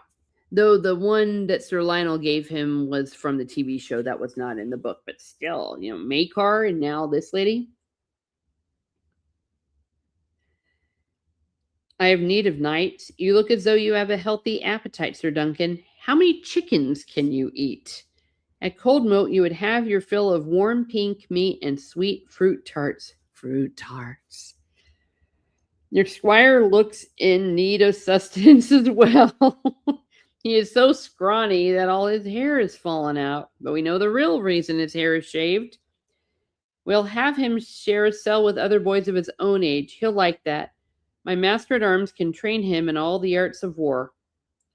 Though the one that Sir Lionel gave him was from the TV show, that was not in the book, but still, Makar and now this lady. I have need of night. You look as though you have a healthy appetite, Sir Duncan. How many chickens can you eat? At Coldmoat, you would have your fill of warm pink meat and sweet fruit tarts. Fruit tarts. Your squire looks in need of sustenance as well. He is so scrawny that all his hair is fallen out, but we know the real reason his hair is shaved. We'll have him share a cell with other boys of his own age. He'll like that. My master at arms can train him in all the arts of war.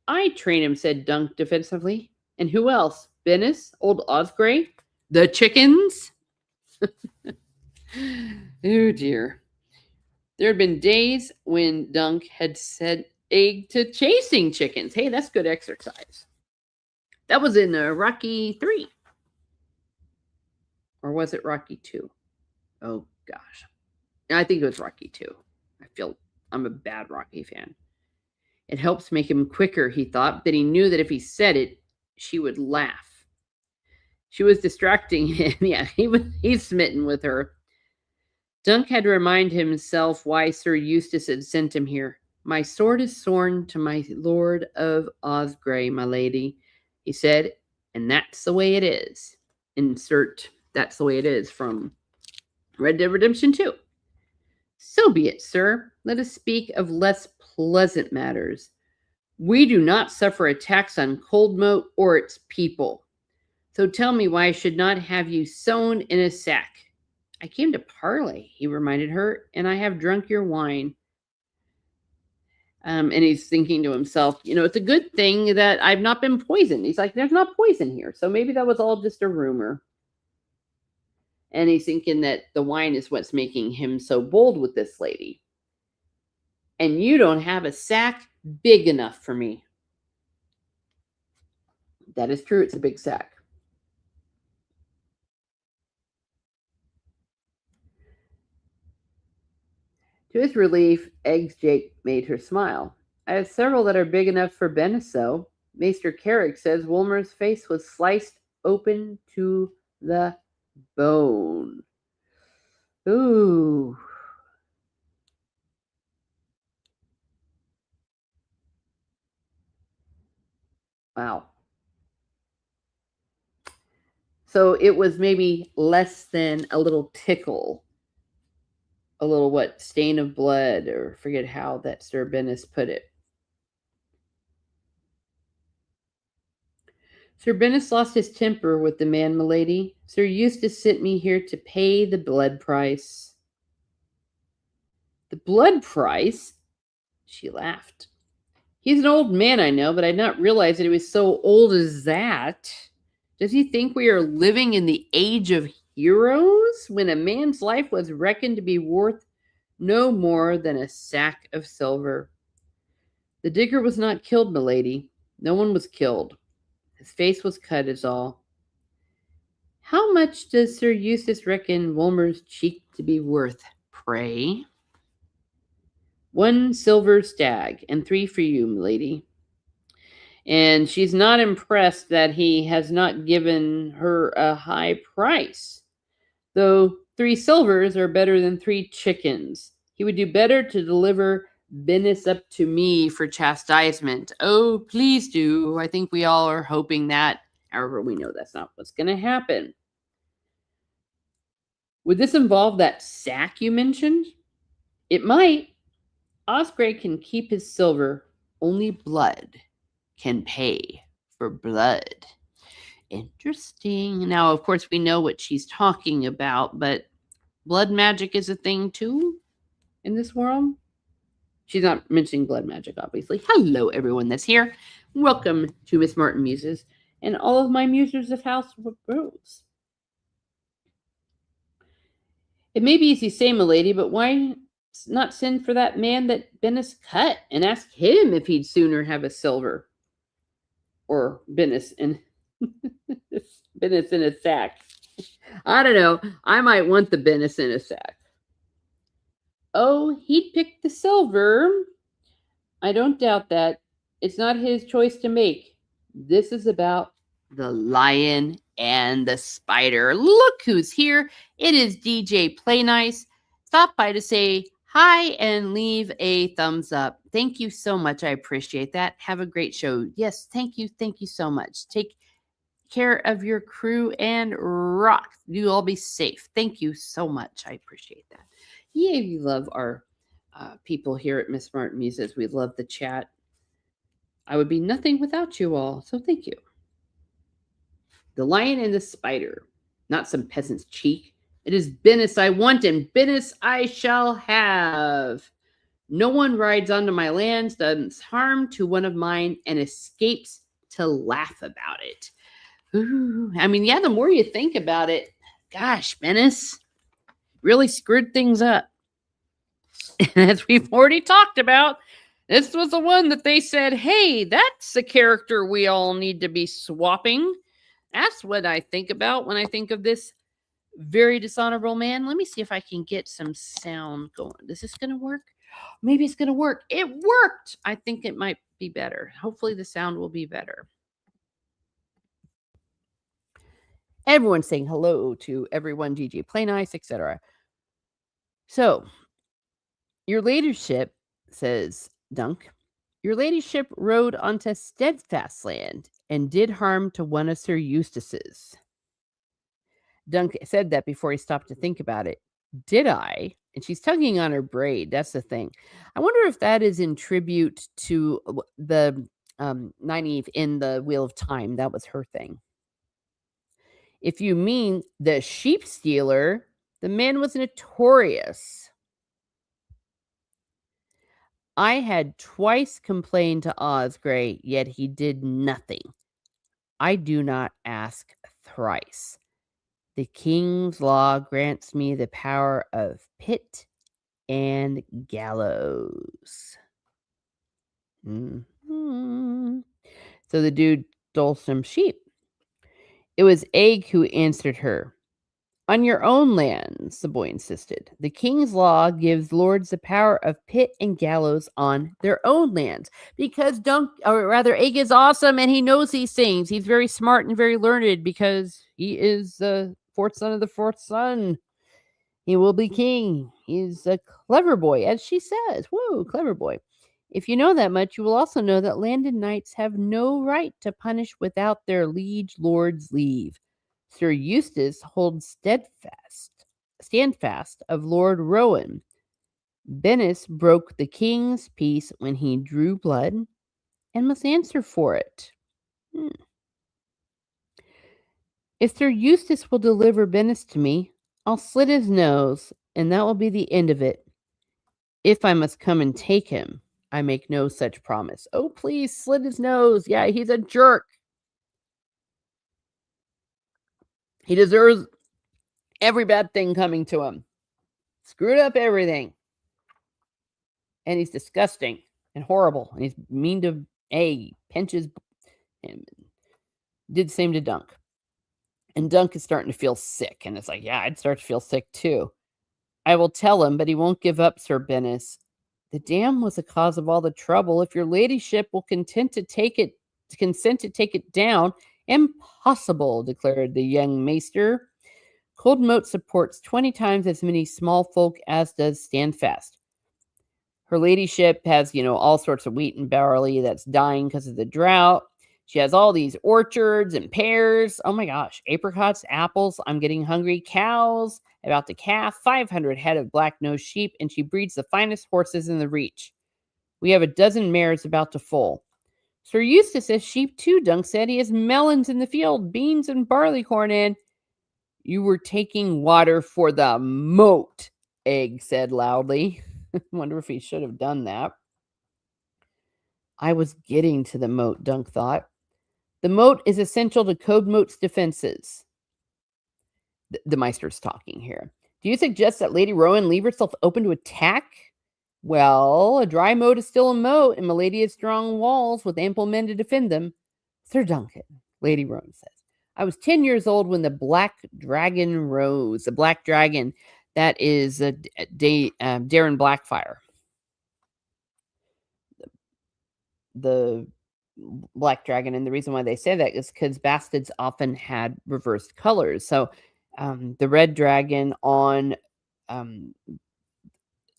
I train him, said Dunk defensively. And who else? Bennis? Old Osgray? The chickens? Oh dear. There had been days when Dunk had said egg to chasing chickens. Hey, that's good exercise. That was in Rocky 3. Or was it Rocky 2? Oh, gosh. I think it was Rocky 2. I feel I'm a bad Rocky fan. It helps make him quicker, he thought, but he knew that if he said it, she would laugh. She was distracting him. Yeah, he's smitten with her. Dunk had to remind himself why Sir Eustace had sent him here. My sword is sworn to my Lord of Osgray, my lady, he said, and that's the way it is. Insert that's the way it is from Red Dead Redemption 2. So be it, sir. Let us speak of less pleasant matters. We do not suffer attacks on Coldmoat or its people. So tell me why I should not have you sewn in a sack. I came to parley, he reminded her, and I have drunk your wine. And he's thinking to himself, it's a good thing that I've not been poisoned. He's like, there's not poison here. So maybe that was all just a rumor. And he's thinking that the wine is what's making him so bold with this lady. And you don't have a sack big enough for me. That is true. It's a big sack. To his relief, Eggs Jake made her smile. I have several that are big enough for Beneso. Maester Carrick says Wolmer's face was sliced open to the bone. Ooh. Wow. So it was maybe less than a little tickle. A little stain of blood, or forget how that Sir Bennis put it. Sir Bennis lost his temper with the man, milady. Sir Eustace sent me here to pay the blood price. The blood price? She laughed. He's an old man, I know, but I did not realize that he was so old as that. Does he think we are living in the age of heroes, when a man's life was reckoned to be worth no more than a sack of silver? The digger was not killed, milady. No one was killed. His face was cut, is all. How much does Sir Eustace reckon Wolmer's cheek to be worth, pray? 1 silver stag, and 3 for you, milady. And she's not impressed that he has not given her a high price, though 3 silvers are better than 3 chickens. He would do better to deliver Bennis up to me for chastisement. Oh, please do. I think we all are hoping that. However, we know that's not what's going to happen. Would this involve that sack you mentioned? It might. Osgray can keep his silver. Only blood can pay for blood. Interesting. Now, of course, we know what she's talking about, but blood magic is a thing too in this world. She's not mentioning blood magic, obviously. Hello, everyone that's here. Welcome to Miss Martin Muses and all of my musers of House Rose. It may be easy to say, milady, but why not send for that man that Bennis cut and ask him if he'd sooner have a silver or Bennis in Bennis in a sack? I don't know. I might want the Bennis in a sack. Oh, he'd pick the silver. I don't doubt that. It's not his choice to make. This is about the lion and the spider. Look who's here. It is DJ Play Nice. Stop by to say hi and leave a thumbs up. Thank you so much. I appreciate that. Have a great show. Yes, thank you. Thank you so much. Take care of your crew and rock. You all be safe. Thank you so much. I appreciate that. Yay, we love our people here at Miss Martin Muses. We love the chat. I would be nothing without you all, so thank you. The Lion and the Spider, not some peasant's cheek. It is Bennis I want, and Bennis I shall have. No one rides onto my lands, does harm to one of mine, and escapes to laugh about it. Ooh, I mean, yeah, the more you think about it, gosh, Bennis really screwed things up. And as we've already talked about, this was the one that they said, hey, that's the character we all need to be swapping. That's what I think about when I think of this very dishonorable man. Let me see if I can get some sound going. Is this going to work? Maybe it's going to work. It worked. I think it might be better. Hopefully the sound will be better. Everyone's saying hello to everyone, GG Play Nice, etc. So, your ladyship, says Dunk, your ladyship rode onto steadfast land and did harm to one of Sir Eustace's. Dunk said that before he stopped to think about it. Did I? And she's tugging on her braid. That's the thing. I wonder if that is in tribute to the Nynaeve in the Wheel of Time. That was her thing. If you mean the sheep stealer, the man was notorious. I had twice complained to Osgray, yet he did nothing. I do not ask thrice. The king's law grants me the power of pit and gallows. Mm-hmm. So the dude stole some sheep. It was Egg who answered her. On your own lands, the boy insisted. The king's law gives lords the power of pit and gallows on their own lands. Because Egg is awesome and he knows these things. He's very smart and very learned because he is the fourth son of the fourth son. He will be king. He's a clever boy, as she says. Whoa, clever boy. If you know that much, you will also know that landed knights have no right to punish without their liege lord's leave. Sir Eustace holds standfast of Lord Rowan. Bennis broke the king's peace when he drew blood and must answer for it. If Sir Eustace will deliver Bennis to me, I'll slit his nose, and that will be the end of it. If I must come and take him, I make no such promise. Oh, please, slit his nose. Yeah, he's a jerk. He deserves every bad thing coming to him. Screwed up everything. And he's disgusting and horrible. And he's mean to Egg. Pinches him. Did the same to Dunk. And Dunk is starting to feel sick. And it's like, yeah, I'd start to feel sick too. I will tell him, but he won't give up, Sir Bennis. The dam was the cause of all the trouble. If your ladyship will consent to take it down, impossible, declared the young maester. Cold Moat supports 20 times as many small folk as does Standfast. Her ladyship has, all sorts of wheat and barley that's dying because of the drought. She has all these orchards and pears. Oh my gosh, apricots, apples. I'm getting hungry. Cows, about to calf, 500 head of black-nosed sheep, and she breeds the finest horses in the reach. We have a dozen mares about to foal. Sir Eustace has sheep too, Dunk said. He has melons in the field, beans and barley corn, and you were taking water for the moat, Egg said loudly. Wonder if he should have done that. I was getting to the moat, Dunk thought. The moat is essential to Code Moat's defenses. The Meister's talking here. Do you suggest that Lady Rowan leave herself open to attack? Well, a dry moat is still a moat, and Milady has strong walls with ample men to defend them. Sir Duncan, Lady Rowan says, I was 10 years old when the Black Dragon rose. The Black Dragon, that is Darren Blackfire. The Black Dragon, and the reason why they say that is because bastards often had reversed colors. So the red dragon on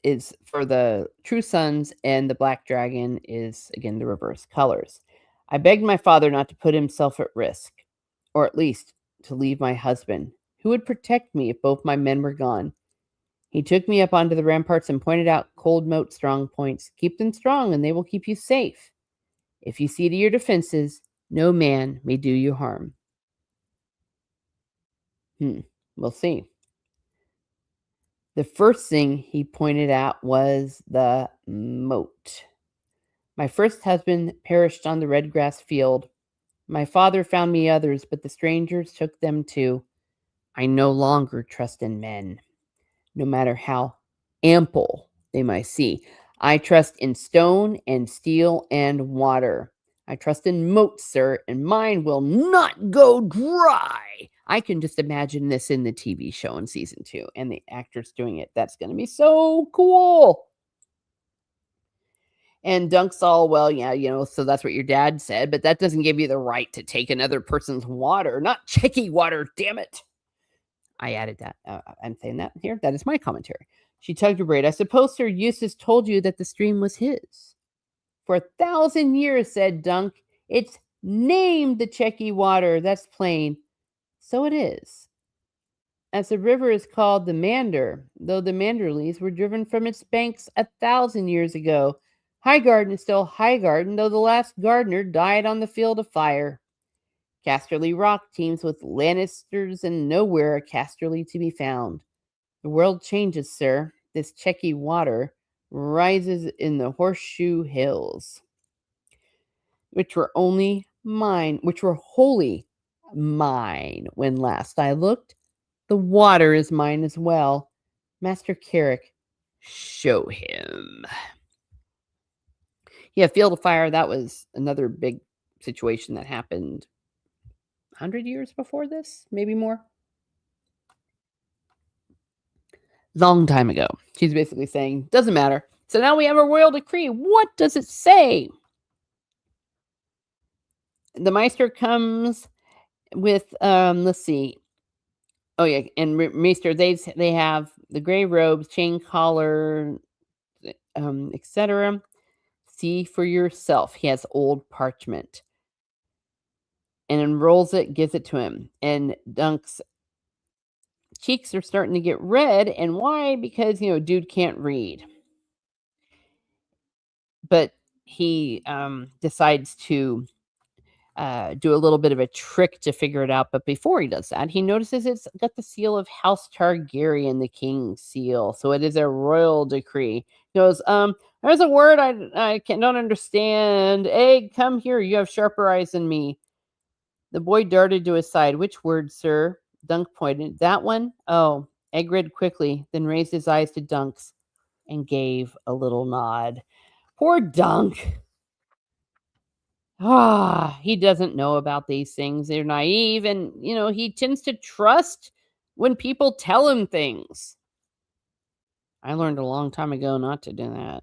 is for the true sons, and the black dragon is again the reverse colors. I begged my father not to put himself at risk, or at least to leave my husband, who would protect me if both my men were gone. He took me up onto the ramparts and pointed out Cold Moat strong points. Keep them strong, and they will keep you safe. If you see to your defenses, no man may do you harm. We'll see. The first thing he pointed out was the moat. My first husband perished on the red grass field. My father found me others, but the strangers took them too. I no longer trust in men, no matter how ample they might see. I trust in stone and steel and water. I trust in moats, sir, and mine will not go dry. I can just imagine this in the TV show in season 2 and the actors doing it. That's going to be so cool. And Dunk's all, well, yeah, so that's what your dad said, but that doesn't give you the right to take another person's water, not Checky water, damn it. I added that. I'm saying that here. That is my commentary. She tugged her braid. I suppose Sir Eustace told you that the stream was his. For 1,000 years, said Dunk. It's named the Checky water. That's plain. So it is. As the river is called the Mander, though the Manderleys were driven from its banks 1,000 years ago. Highgarden is still Highgarden, though the last gardener died on the field of fire. Casterly Rock teems with Lannisters, and nowhere a Casterly to be found. The world changes, sir. This Checky water rises in the Horseshoe Hills, which were wholly mine when last I looked. The water is mine as well. Master Carrick, show him. Yeah, Field of Fire, that was another big situation that happened 100 years before this, maybe more. Long time ago. She's basically saying, doesn't matter. So now we have a royal decree. What does it say? The Meister comes with, let's see. Oh, yeah, and Meister, they have the gray robes, chain collar, etc. See for yourself. He has old parchment. And unrolls it, gives it to him. And Dunk's cheeks are starting to get red. And why? Because, dude can't read. But he decides to do a little bit of a trick to figure it out. But before he does that, he notices it's got the seal of House Targaryen, the king's seal. So it is a royal decree. He goes, there's a word I don't understand. Egg, come here. You have sharper eyes than me. The boy darted to his side. Which word, sir? Dunk pointed. That one? Oh. Egg read quickly, then raised his eyes to Dunk's and gave a little nod. Poor Dunk. He doesn't know about these things. They're naive, and, he tends to trust when people tell him things. I learned a long time ago not to do that.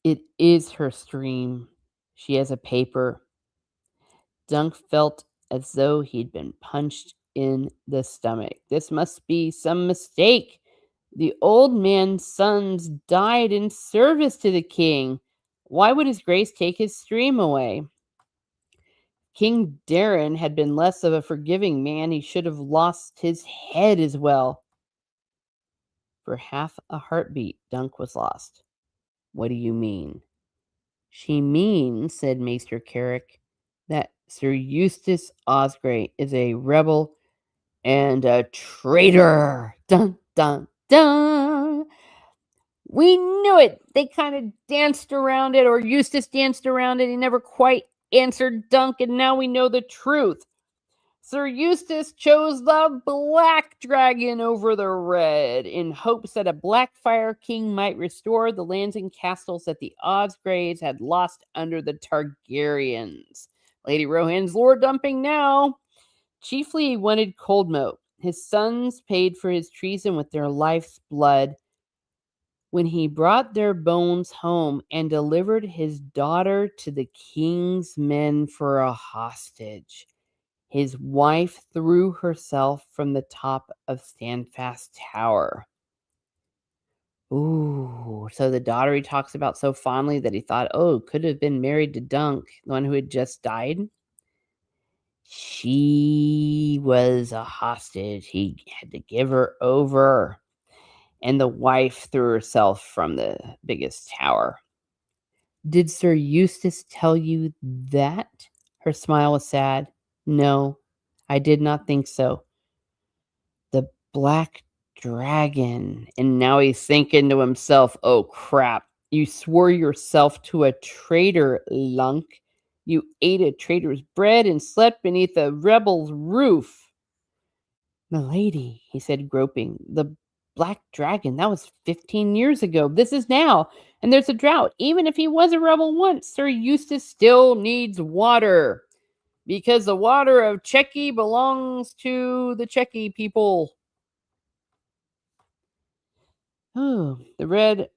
It is her stream. She has a paper. Dunk felt as though he'd been punched in the stomach. This must be some mistake. The old man's sons died in service to the king. Why would his grace take his stream away? King Darren had been less of a forgiving man. He should have lost his head as well. For half a heartbeat, Dunk was lost. What do you mean? She means, said Maester Carrick, that Sir Eustace Osgrey is a rebel and a traitor. Dun, dun, dun. We knew it. They kind of danced around it, or Eustace danced around it. He never quite answered Dunk, and now we know the truth. Sir Eustace chose the black dragon over the red in hopes that a black fire king might restore the lands and castles that the Osgraves had lost under the Targaryens. Lady Rohan's lore dumping now. Chiefly, he wanted Coldmoat. His sons paid for his treason with their life's blood when he brought their bones home and delivered his daughter to the king's men for a hostage. His wife threw herself from the top of Standfast Tower. Ooh, so the daughter he talks about so fondly that he thought, oh, could have been married to Dunk, the one who had just died. She was a hostage. He had to give her over. And the wife threw herself from the biggest tower. Did Sir Eustace tell you that? Her smile was sad. No, I did not think so. The black dragon. And now he's thinking to himself, oh crap, you swore yourself to a traitor, Lunk. You ate a traitor's bread and slept beneath a rebel's roof. Milady, he said, groping, the black dragon, that was 15 years ago. This is now, and there's a drought. Even if he was a rebel once, Sir Eustace still needs water, because the water of Checky belongs to the Checky people. Oh, the Red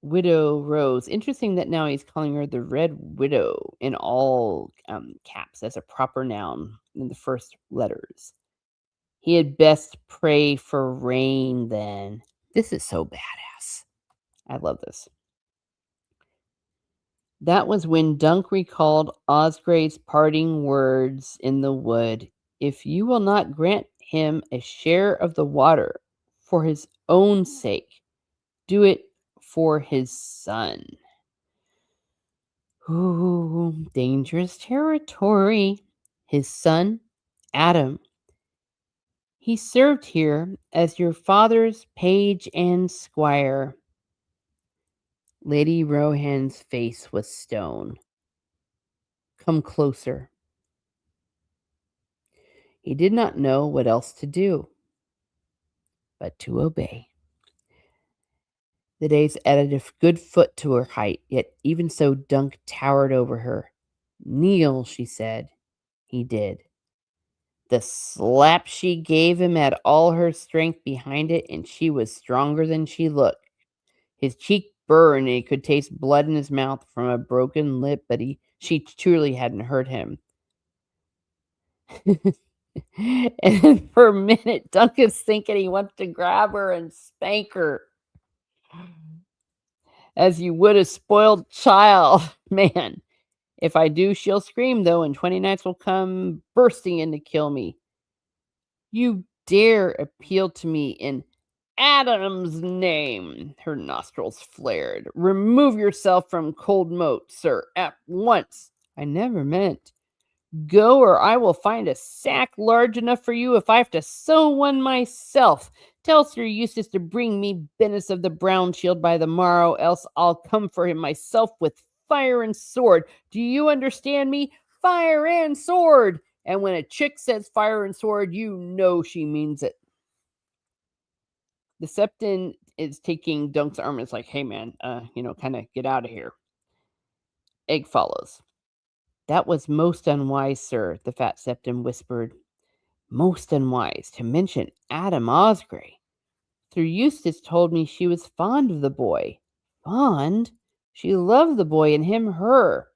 Widow rose. Interesting that now he's calling her the Red Widow in all caps as a proper noun in the first letters. He had best pray for rain then. This is so badass. I love this. That was when Dunk recalled Osgrave's parting words in the wood. If you will not grant him a share of the water for his own sake, do it for his son. Ooh, dangerous territory. His son, Adam. He served here as your father's page and squire. Lady Rohan's face was stone. Come closer. He did not know what else to do but to obey. The days added a good foot to her height, yet even so Dunk towered over her. Kneel, she said. He did. The slap she gave him had all her strength behind it, and she was stronger than she looked. His cheek burned, and he could taste blood in his mouth from a broken lip, but she truly hadn't hurt him. And for a minute, Duncan's thinking he wants to grab her and spank her. As you would a spoiled child. Man, if I do, she'll scream, though, and 20 knights will come bursting in to kill me. You dare appeal to me in Adam's name. Her nostrils flared. Remove yourself from Coldmoat, sir, at once. I never meant. Go, or I will find a sack large enough for you if I have to sew one myself. Tell Sir Eustace to bring me Bennis of the Brown Shield by the morrow, else I'll come for him myself with fire and sword. Do you understand me? Fire and sword! And when a chick says fire and sword, you know she means it. The Septon is taking Dunk's arm and it's like, hey man, kind of get out of here. Egg follows. That was most unwise, sir, the fat Septon whispered. Most unwise to mention Adam Osgrave. Sir Eustace told me she was fond of the boy. Fond? She loved the boy and him her.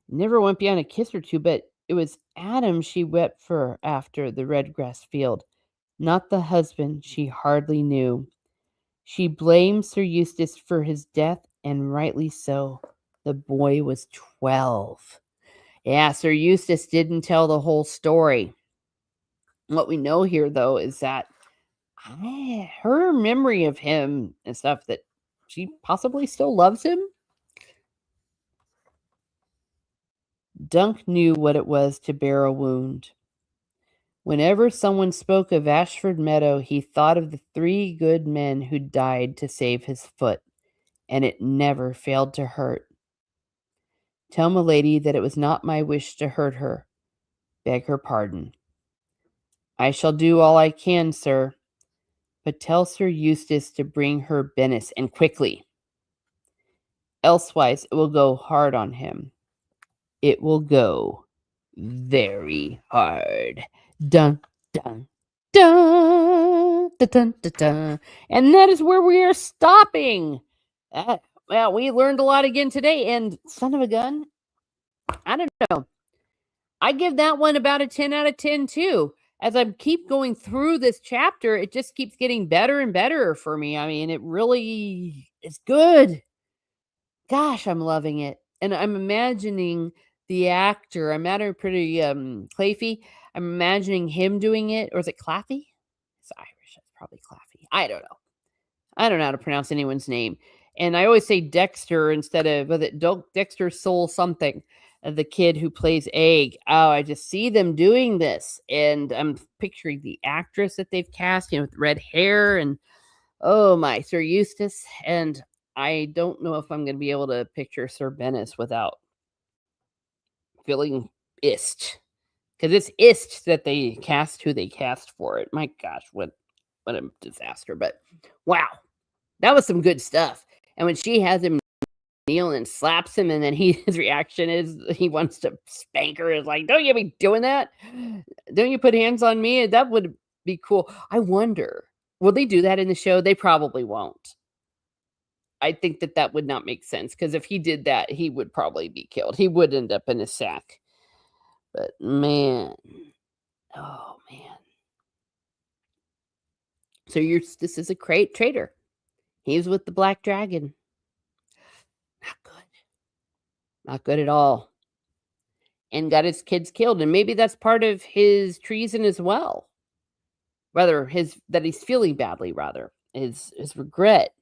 Never went beyond a kiss or two, but it was Adam she wept for after the red grass field, not the husband she hardly knew. She blamed Sir Eustace for his death, and rightly so. The boy was 12. Yeah, Sir Eustace didn't tell the whole story. What we know here, though, is that her memory of him and stuff, that she possibly still loves him. Dunk knew what it was to bear a wound. Whenever someone spoke of Ashford Meadow, he thought of the 3 good men who died to save his foot. and it never failed to hurt. Tell milady that it was not my wish to hurt her. Beg her pardon. I shall do all I can, sir, but tell Sir Eustace to bring her Bennis, and quickly. Elsewise it will go hard on him. It will go very hard. Dun, dun, dun, dun, dun, dun, dun. And that is where we are stopping. Well, we learned a lot again today, and son of a gun, I don't know. I give that one about a 10 out of 10 too. As I keep going through this chapter, it just keeps getting better and better for me. I mean, it really is good. Gosh, I'm loving it. And I'm imagining the actor. I'm at pretty Claffey. I'm imagining him doing it. Or is it Claffey? It's Irish. It's probably Claffey. I don't know. I don't know how to pronounce anyone's name. And I always say Dexter instead of Dexter Soul something. The kid who plays Egg. Oh, I just see them doing this. And I'm picturing the actress that they've cast, with red hair and oh my, Sir Eustace. And I don't know if I'm going to be able to picture Sir Bennis without feeling ist. Because it's ist that they cast who they cast for it. My gosh, what a disaster. But wow, that was some good stuff. And when she has him kneel and slaps him, and then his reaction is he wants to spank her. Is like, don't you be doing that? Don't you put hands on me? That would be cool. I wonder, will they do that in the show? They probably won't. I think that would not make sense, because if he did that, he would probably be killed. He would end up in a sack. But man, oh man. So this is a great traitor. He's with the Black Dragon. Not good. Not good at all. And got his kids killed. And maybe that's part of his treason as well. Rather, that he's feeling badly, his regret.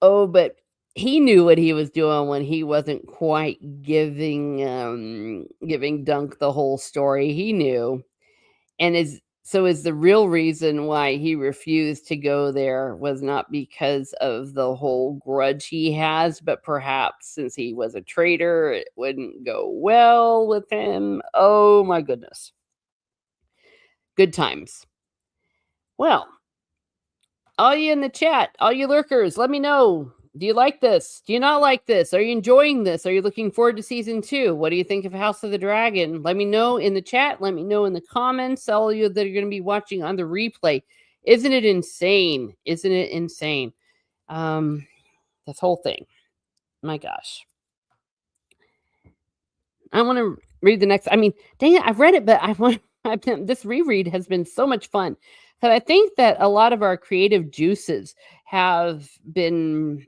Oh, but he knew what he was doing when he wasn't quite giving Dunk the whole story. He knew. And is the real reason why he refused to go there was not because of the whole grudge he has, but perhaps since he was a traitor, it wouldn't go well with him. Oh my goodness. Good times. Well, all you in the chat, all you lurkers, let me know. Do you like this? Do you not like this? Are you enjoying this? Are you looking forward to season 2? What do you think of House of the Dragon? Let me know in the chat. Let me know in the comments. All of you that are going to be watching on the replay. Isn't it insane? Isn't it insane? This whole thing. My gosh. I want to read the next. I mean, dang it, I've read it, but this reread has been so much fun. But I think that a lot of our creative juices have been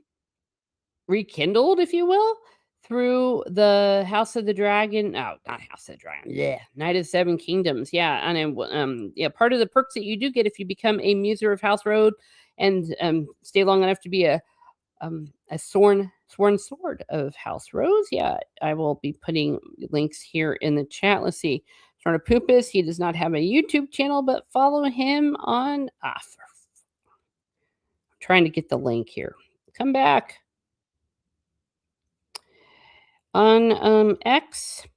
rekindled, if you will, through the House of the Dragon. Oh, not House of the Dragon. Yeah, Knight of Seven Kingdoms. Yeah, and part of the perks that you do get if you become a Muser of House Road and stay long enough to be a sworn sword of House Rose. Yeah, I will be putting links here in the chat. Let's see. Poopus, he does not have a YouTube channel, but follow him on. Trying to get the link here. Come back. On X.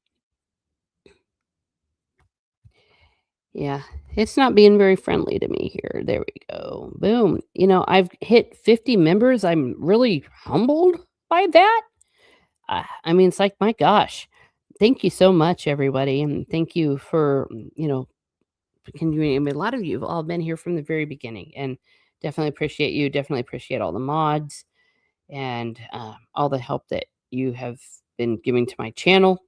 Yeah, it's not being very friendly to me here. There we go. Boom. I've hit 50 members. I'm really humbled by that. I mean, it's like, my gosh. Thank you so much, everybody. And thank you for, continuing. I mean, a lot of you have all been here from the very beginning, and definitely appreciate you. Definitely appreciate all the mods and all the help that you have been giving to my channel.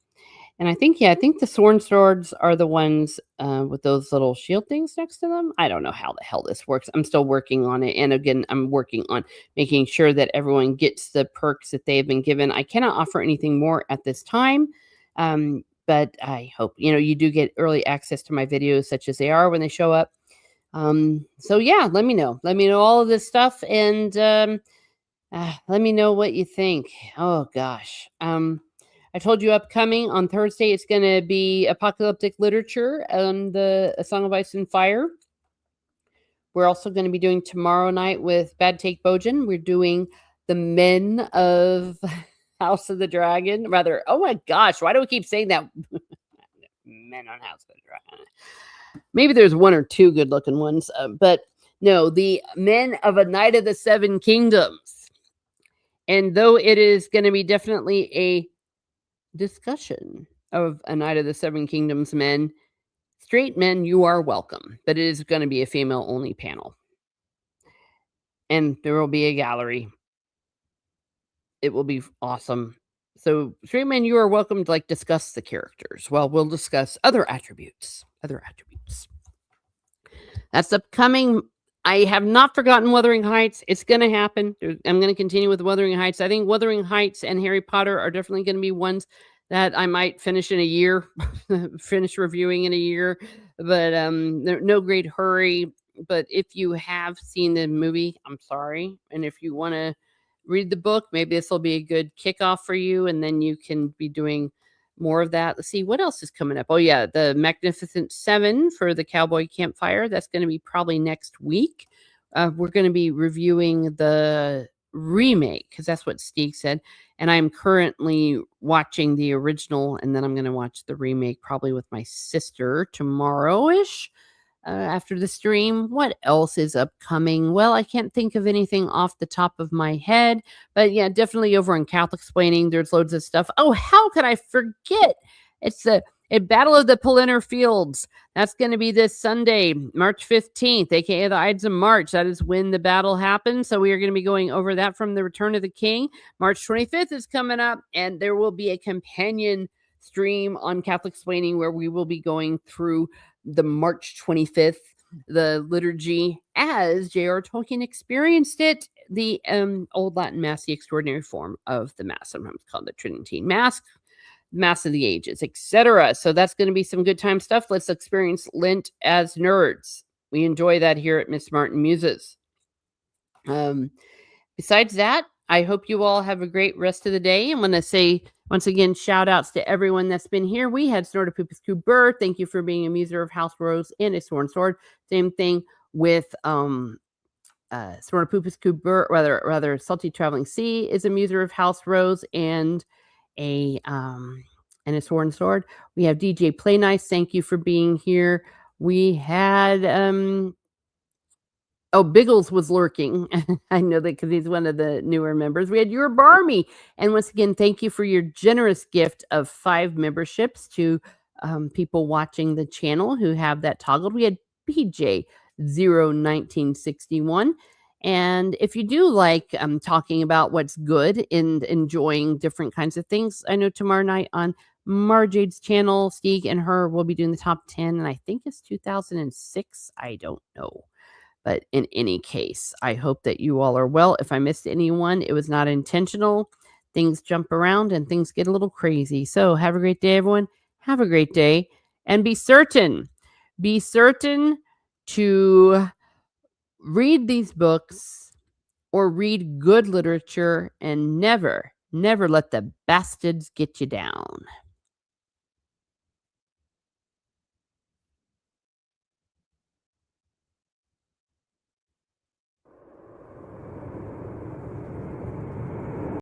And I think the sworn swords are the ones with those little shield things next to them. I don't know how the hell this works. I'm still working on it. And again, I'm working on making sure that everyone gets the perks that they have been given. I cannot offer anything more at this time. But I hope, you do get early access to my videos such as they are when they show up. So yeah, let me know. Let me know all of this stuff. And let me know what you think. Oh gosh. I told you upcoming on Thursday, it's going to be apocalyptic literature and A Song of Ice and Fire. We're also going to be doing tomorrow night with Bad Take Bojan. We're doing the men of House of the Dragon. Rather, oh my gosh, why do we keep saying that? Men on House of the Dragon. Maybe there's one or two good looking ones, but no, the men of A Knight of the Seven Kingdoms. And though it is going to be definitely a discussion of A Knight of the Seven Kingdoms men, straight men, you are welcome. But it is going to be a female only panel. And there will be a gallery. It will be awesome. So, straight men, you are welcome to like discuss the characters. Well, we'll discuss other attributes. That's upcoming. I have not forgotten Wuthering Heights. It's going to happen. I'm going to continue with Wuthering Heights. I think Wuthering Heights and Harry Potter are definitely going to be ones that I might finish in a year, finish reviewing in a year, but no great hurry. But if you have seen the movie, I'm sorry. And if you want to read the book, maybe this will be a good kickoff for you. And then you can be doing more of that. Let's see what else is coming up. Oh yeah, the Magnificent Seven for the Cowboy Campfire. That's going to be probably next week. We're going to be reviewing the remake because that's what Steve said. And I'm currently watching the original, and then I'm going to watch the remake probably with my sister tomorrow-ish. After the stream. What else is upcoming? Well, I can't think of anything off the top of my head, but yeah, definitely over on Catholic Explaining, there's loads of stuff. Oh, how could I forget? It's the Battle of the Polinar Fields. That's going to be this Sunday, March 15th, aka the Ides of March. That is when the battle happens. So we are going to be going over that from the Return of the King. March 25th is coming up, and there will be a companion stream on Catholic Explaining where we will be going through the March 25th, the liturgy as J.R. Tolkien experienced it, the Old Latin Mass, the extraordinary form of the Mass, sometimes called the Tridentine Mass, Mass of the Ages, etc. So that's going to be some good time stuff. Let's experience Lent as nerds. We enjoy that here at Miss Martin Muses. Besides that, I hope you all have a great rest of the day. I'm going to say once again, shout outs to everyone that's been here. We had Snortopoopas Cooper. Thank you for being a muser of House Rose and a Sworn Sword. Same thing with Snortopoopas Cooper, rather Salty Traveling Sea is a muser of House Rose and a Sworn Sword. We have DJ Play Nice. Thank you for being here. We had Biggles was lurking. I know that because he's one of the newer members. We had your Barmy. And once again, thank you for your generous gift of 5 memberships to people watching the channel who have that toggled. We had PJ01961. And if you do like talking about what's good and enjoying different kinds of things, I know tomorrow night on Marjade's channel, Steeg and her will be doing the top 10. And I think it's 2006. I don't know. But in any case, I hope that you all are well. If I missed anyone, it was not intentional. Things jump around and things get a little crazy. So have a great day, everyone. Have a great day. And be certain to read these books or read good literature and never let the bastards get you down.